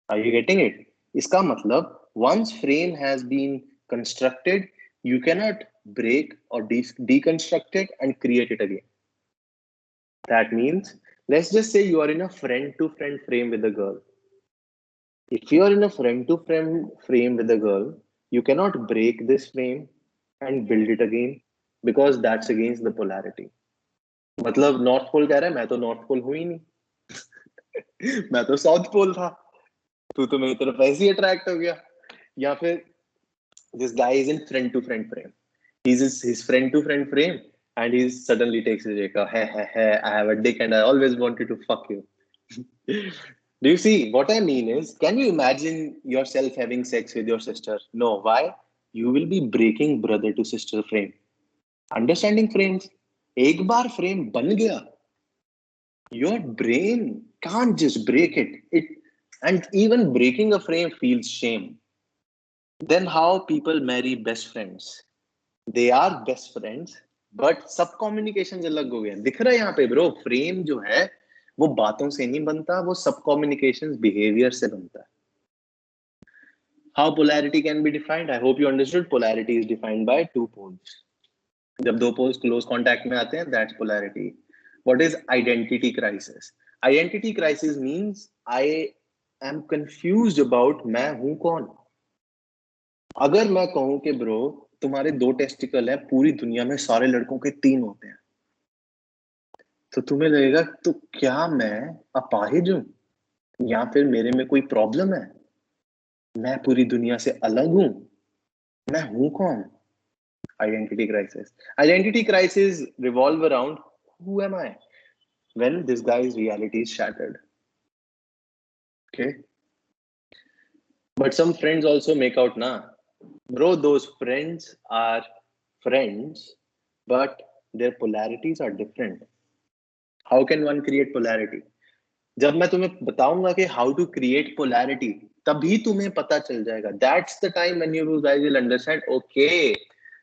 Are you getting it? इसका मतलब once frame has been constructed, you cannot break or deconstruct it and create it again. That means, let's just say you are in a friend to friend frame with a girl. If you are in a friend to friend frame with a girl, you cannot break this frame and build it again because that's against the polarity. मतलब north pole कह रहा है मैं तो north pole हूं ही नहीं मैं तो साउथ पोल था तू तो मेरी तरफ ऐसे ही अट्रैक्ट हो गया या फिर This guy is in friend to friend frame. He's his friend to friend frame, and he suddenly takes his Rekha. Hey, I have a dick, and I always wanted to fuck you. Do you see what I mean? Is can you imagine yourself having sex with your sister? No, why? You will be breaking brother to sister frame. Understanding frames. एक बार frame बन गया. Your brain can't just break it. And even breaking a frame feels shame. Then how people marry best friends? They are best friends, but सब communications अलग हो गए. दिख रहा है यहाँ पे bro, frame जो है वो बातों से नहीं बनता, वो सब communications behavior से बनता है. How polarity can be defined? I hope you understood. Polarity is defined by two poles. जब दो poles close contact में आते हैं, that's polarity. What is identity crisis? Identity crisis means I am confused about मैं हूं कौन. अगर मैं कहूं कि ब्रो तुम्हारे दो टेस्टिकल है, पूरी दुनिया में सारे लड़कों के तीन होते हैं, तो तुम्हें लगेगा तो क्या मैं अपाहिज हूं या फिर मेरे में कोई प्रॉब्लम है? मैं पूरी दुनिया से अलग हूं? मैं हूं कौन? Identity crisis. Identity crisis revolve around who am I when this guy's reality is shattered. Okay, but some friends also make out na bro, those friends are friends, but their polarities are different. How can one create polarity? जब मैं तुम्हें बताऊंगा कि how to create polarity, तभी तुम्हें पता चल जाएगा. That's the time when you guys will understand. Okay,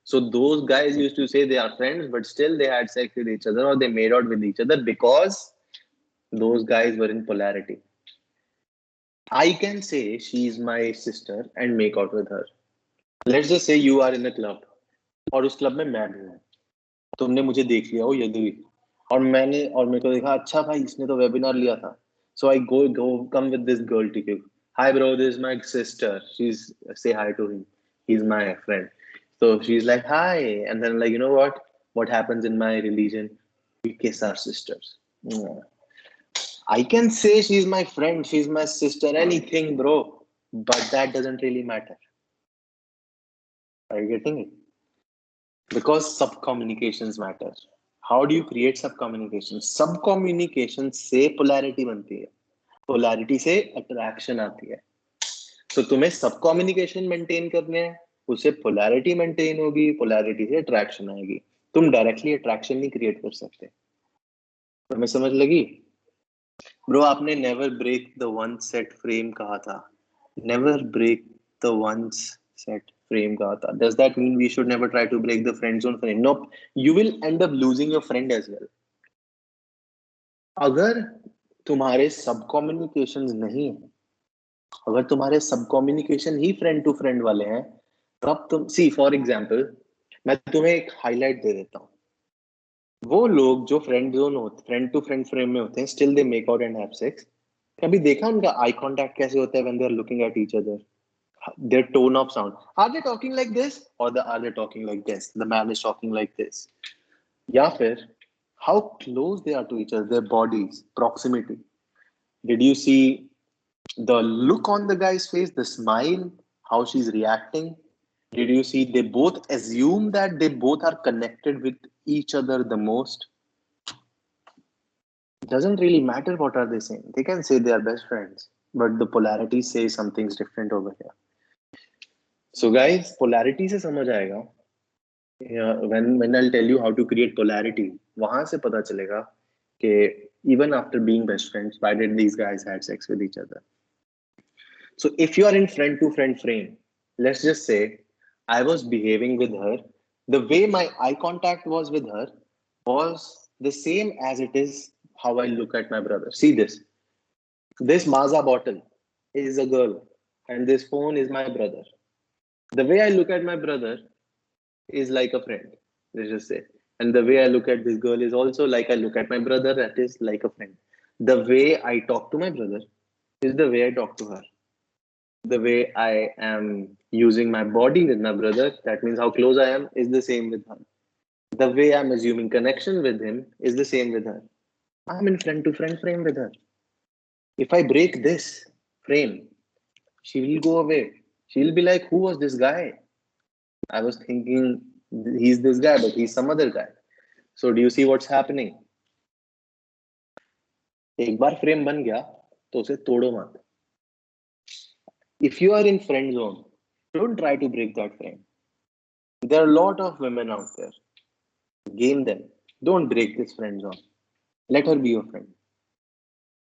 so those guys used to say they are friends, but still they had sex with each other or they made out with each other because those guys were in polarity. I can say she's my sister and make out with her. Let's just say you are in a club और उस club में मैं भी हूँ. तुमने मुझे देख लिया हो यदुवीर, और मेरे को देखा अच्छा भाई इसने तो वेबिनार लिया था. So I go come with this girl to you. Hi bro, this is my sister. She's say hi to him. He's my friend. So she's like hi, and then like you know what? What happens in my religion? We kiss our sisters. I can say she's my friend, she's my sister, anything, bro. But that doesn't really matter. Are you getting it? Because sub communications matter. How do you create sub communication? Sub communication से polarity बनती है, polarity से attraction आती है. So तुम्हें सब communication maintain करने हैं, उससे polarity maintain होगी, polarity से attraction आएगी. तुम directly attraction नहीं create कर सकते. तुम्हें समझ लगी? Bro, आपने never break the one set frame कहा था. Never break the once set frame कहा था. Does that mean we should never try to break the friend zone frame? Nope. You will end up losing your friend as well. अगर तुम्हारे सब communications नहीं है, अगर तुम्हारे सब कम्युनिकेशन ही फ्रेंड टू फ्रेंड वाले हैं, तब तुम सी फॉर एग्जांपल मैं तुम्हें एक हाईलाइट दे देता हूँ. वो लोग जो फ्रेंड जोन होते, फ्रेंड टू फ्रेंड फ्रेम में होते हैं, still they make out and have sex. कभी देखा उनका आई कांटेक्ट कैसे होता है when they are looking at each other? Their tone of sound, are they talking like this or are they talking like this? The man is talking like this. या फिर how close they are to each other, their bodies, proximity. Did you see the look on the guy's face, the smile, how she's reacting? Did you see they both assume that they both are connected with each other the most? Doesn't really matter what are they saying. They can say they are best friends, but the polarity says something's different over here. So guys, polarity से समझ आएगा. When I'll tell you how to create polarity, वहां से पता चलेगा कि even after being best friends, why did these guys had sex with each other? So if you are in friend to friend frame, let's just say I was behaving with her, the way my eye contact was with her was the same as it is how I look at my brother. See this. This Maza bottle is a girl and this phone is my brother. The way I look at my brother is like a friend, let's just say. And the way I look at this girl is also like I look at my brother, that is like a friend. The way I talk to my brother is the way I talk to her. The way I am using my body with my brother, that means how close I am, is the same with her. The way I'm assuming connection with him is the same with her. I'm in friend to friend frame with her. If I break this frame, she will go away. She'll be like, who was this guy? I was thinking he's this guy, but he's some other guy. So do you see what's happening? एक बार frame बन गया तो उसे तोड़ो मत. If you are in friend zone, don't try to break that frame. There are a lot of women out there. Game them. Don't break this friend zone. Let her be your friend.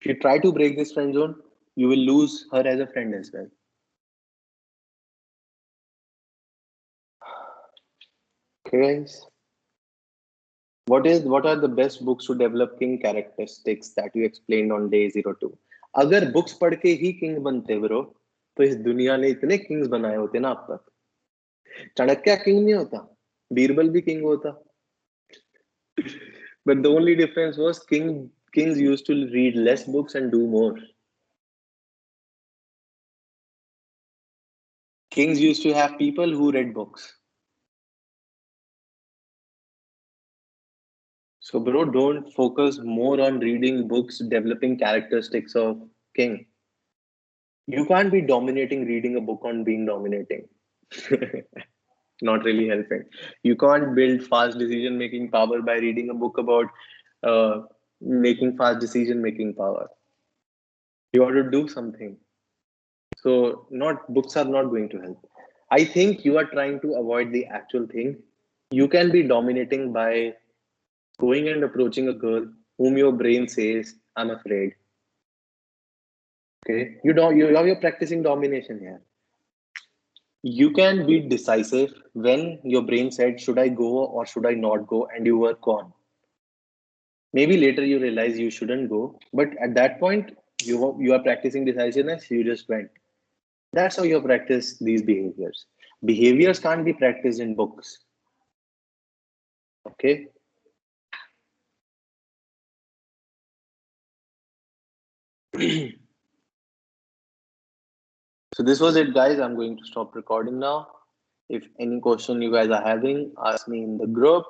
If you try to break this friend zone, you will lose her as a friend as well. Okay, guys. What are the best books to develop king characteristics that you explained on day 02? अगर books पढ़ के ही king बनते bro तो इस दुनिया ने इतने Kings बनाए होते ना अब तक. चाणक्य किंग नहीं होता, बीरबल भी किंग होता. But the only difference was kings used to read less books and do more. Kings used to have people who read books. So, bro, don't focus more on reading books, developing characteristics of king. You can't be dominating reading a book on being dominating. Not really helping. You can't build fast decision making power by reading a book about uh, making fast decision making power. You have to do something. So, not books are not going to help. I think you are trying to avoid the actual thing. You can be dominating by going and approaching a girl whom your brain says, I'm afraid. Okay. You're practicing domination here. You can be decisive when your brain said, should I go or should I not go? And you were gone. Maybe later you realize you shouldn't go, but at that point, you are practicing decisiveness, you just went. That's how you practice these behaviors. Behaviors can't be practiced in books. Okay. So this was it, guys. I'm going to stop recording now. If any question you guys are having, ask me in the group.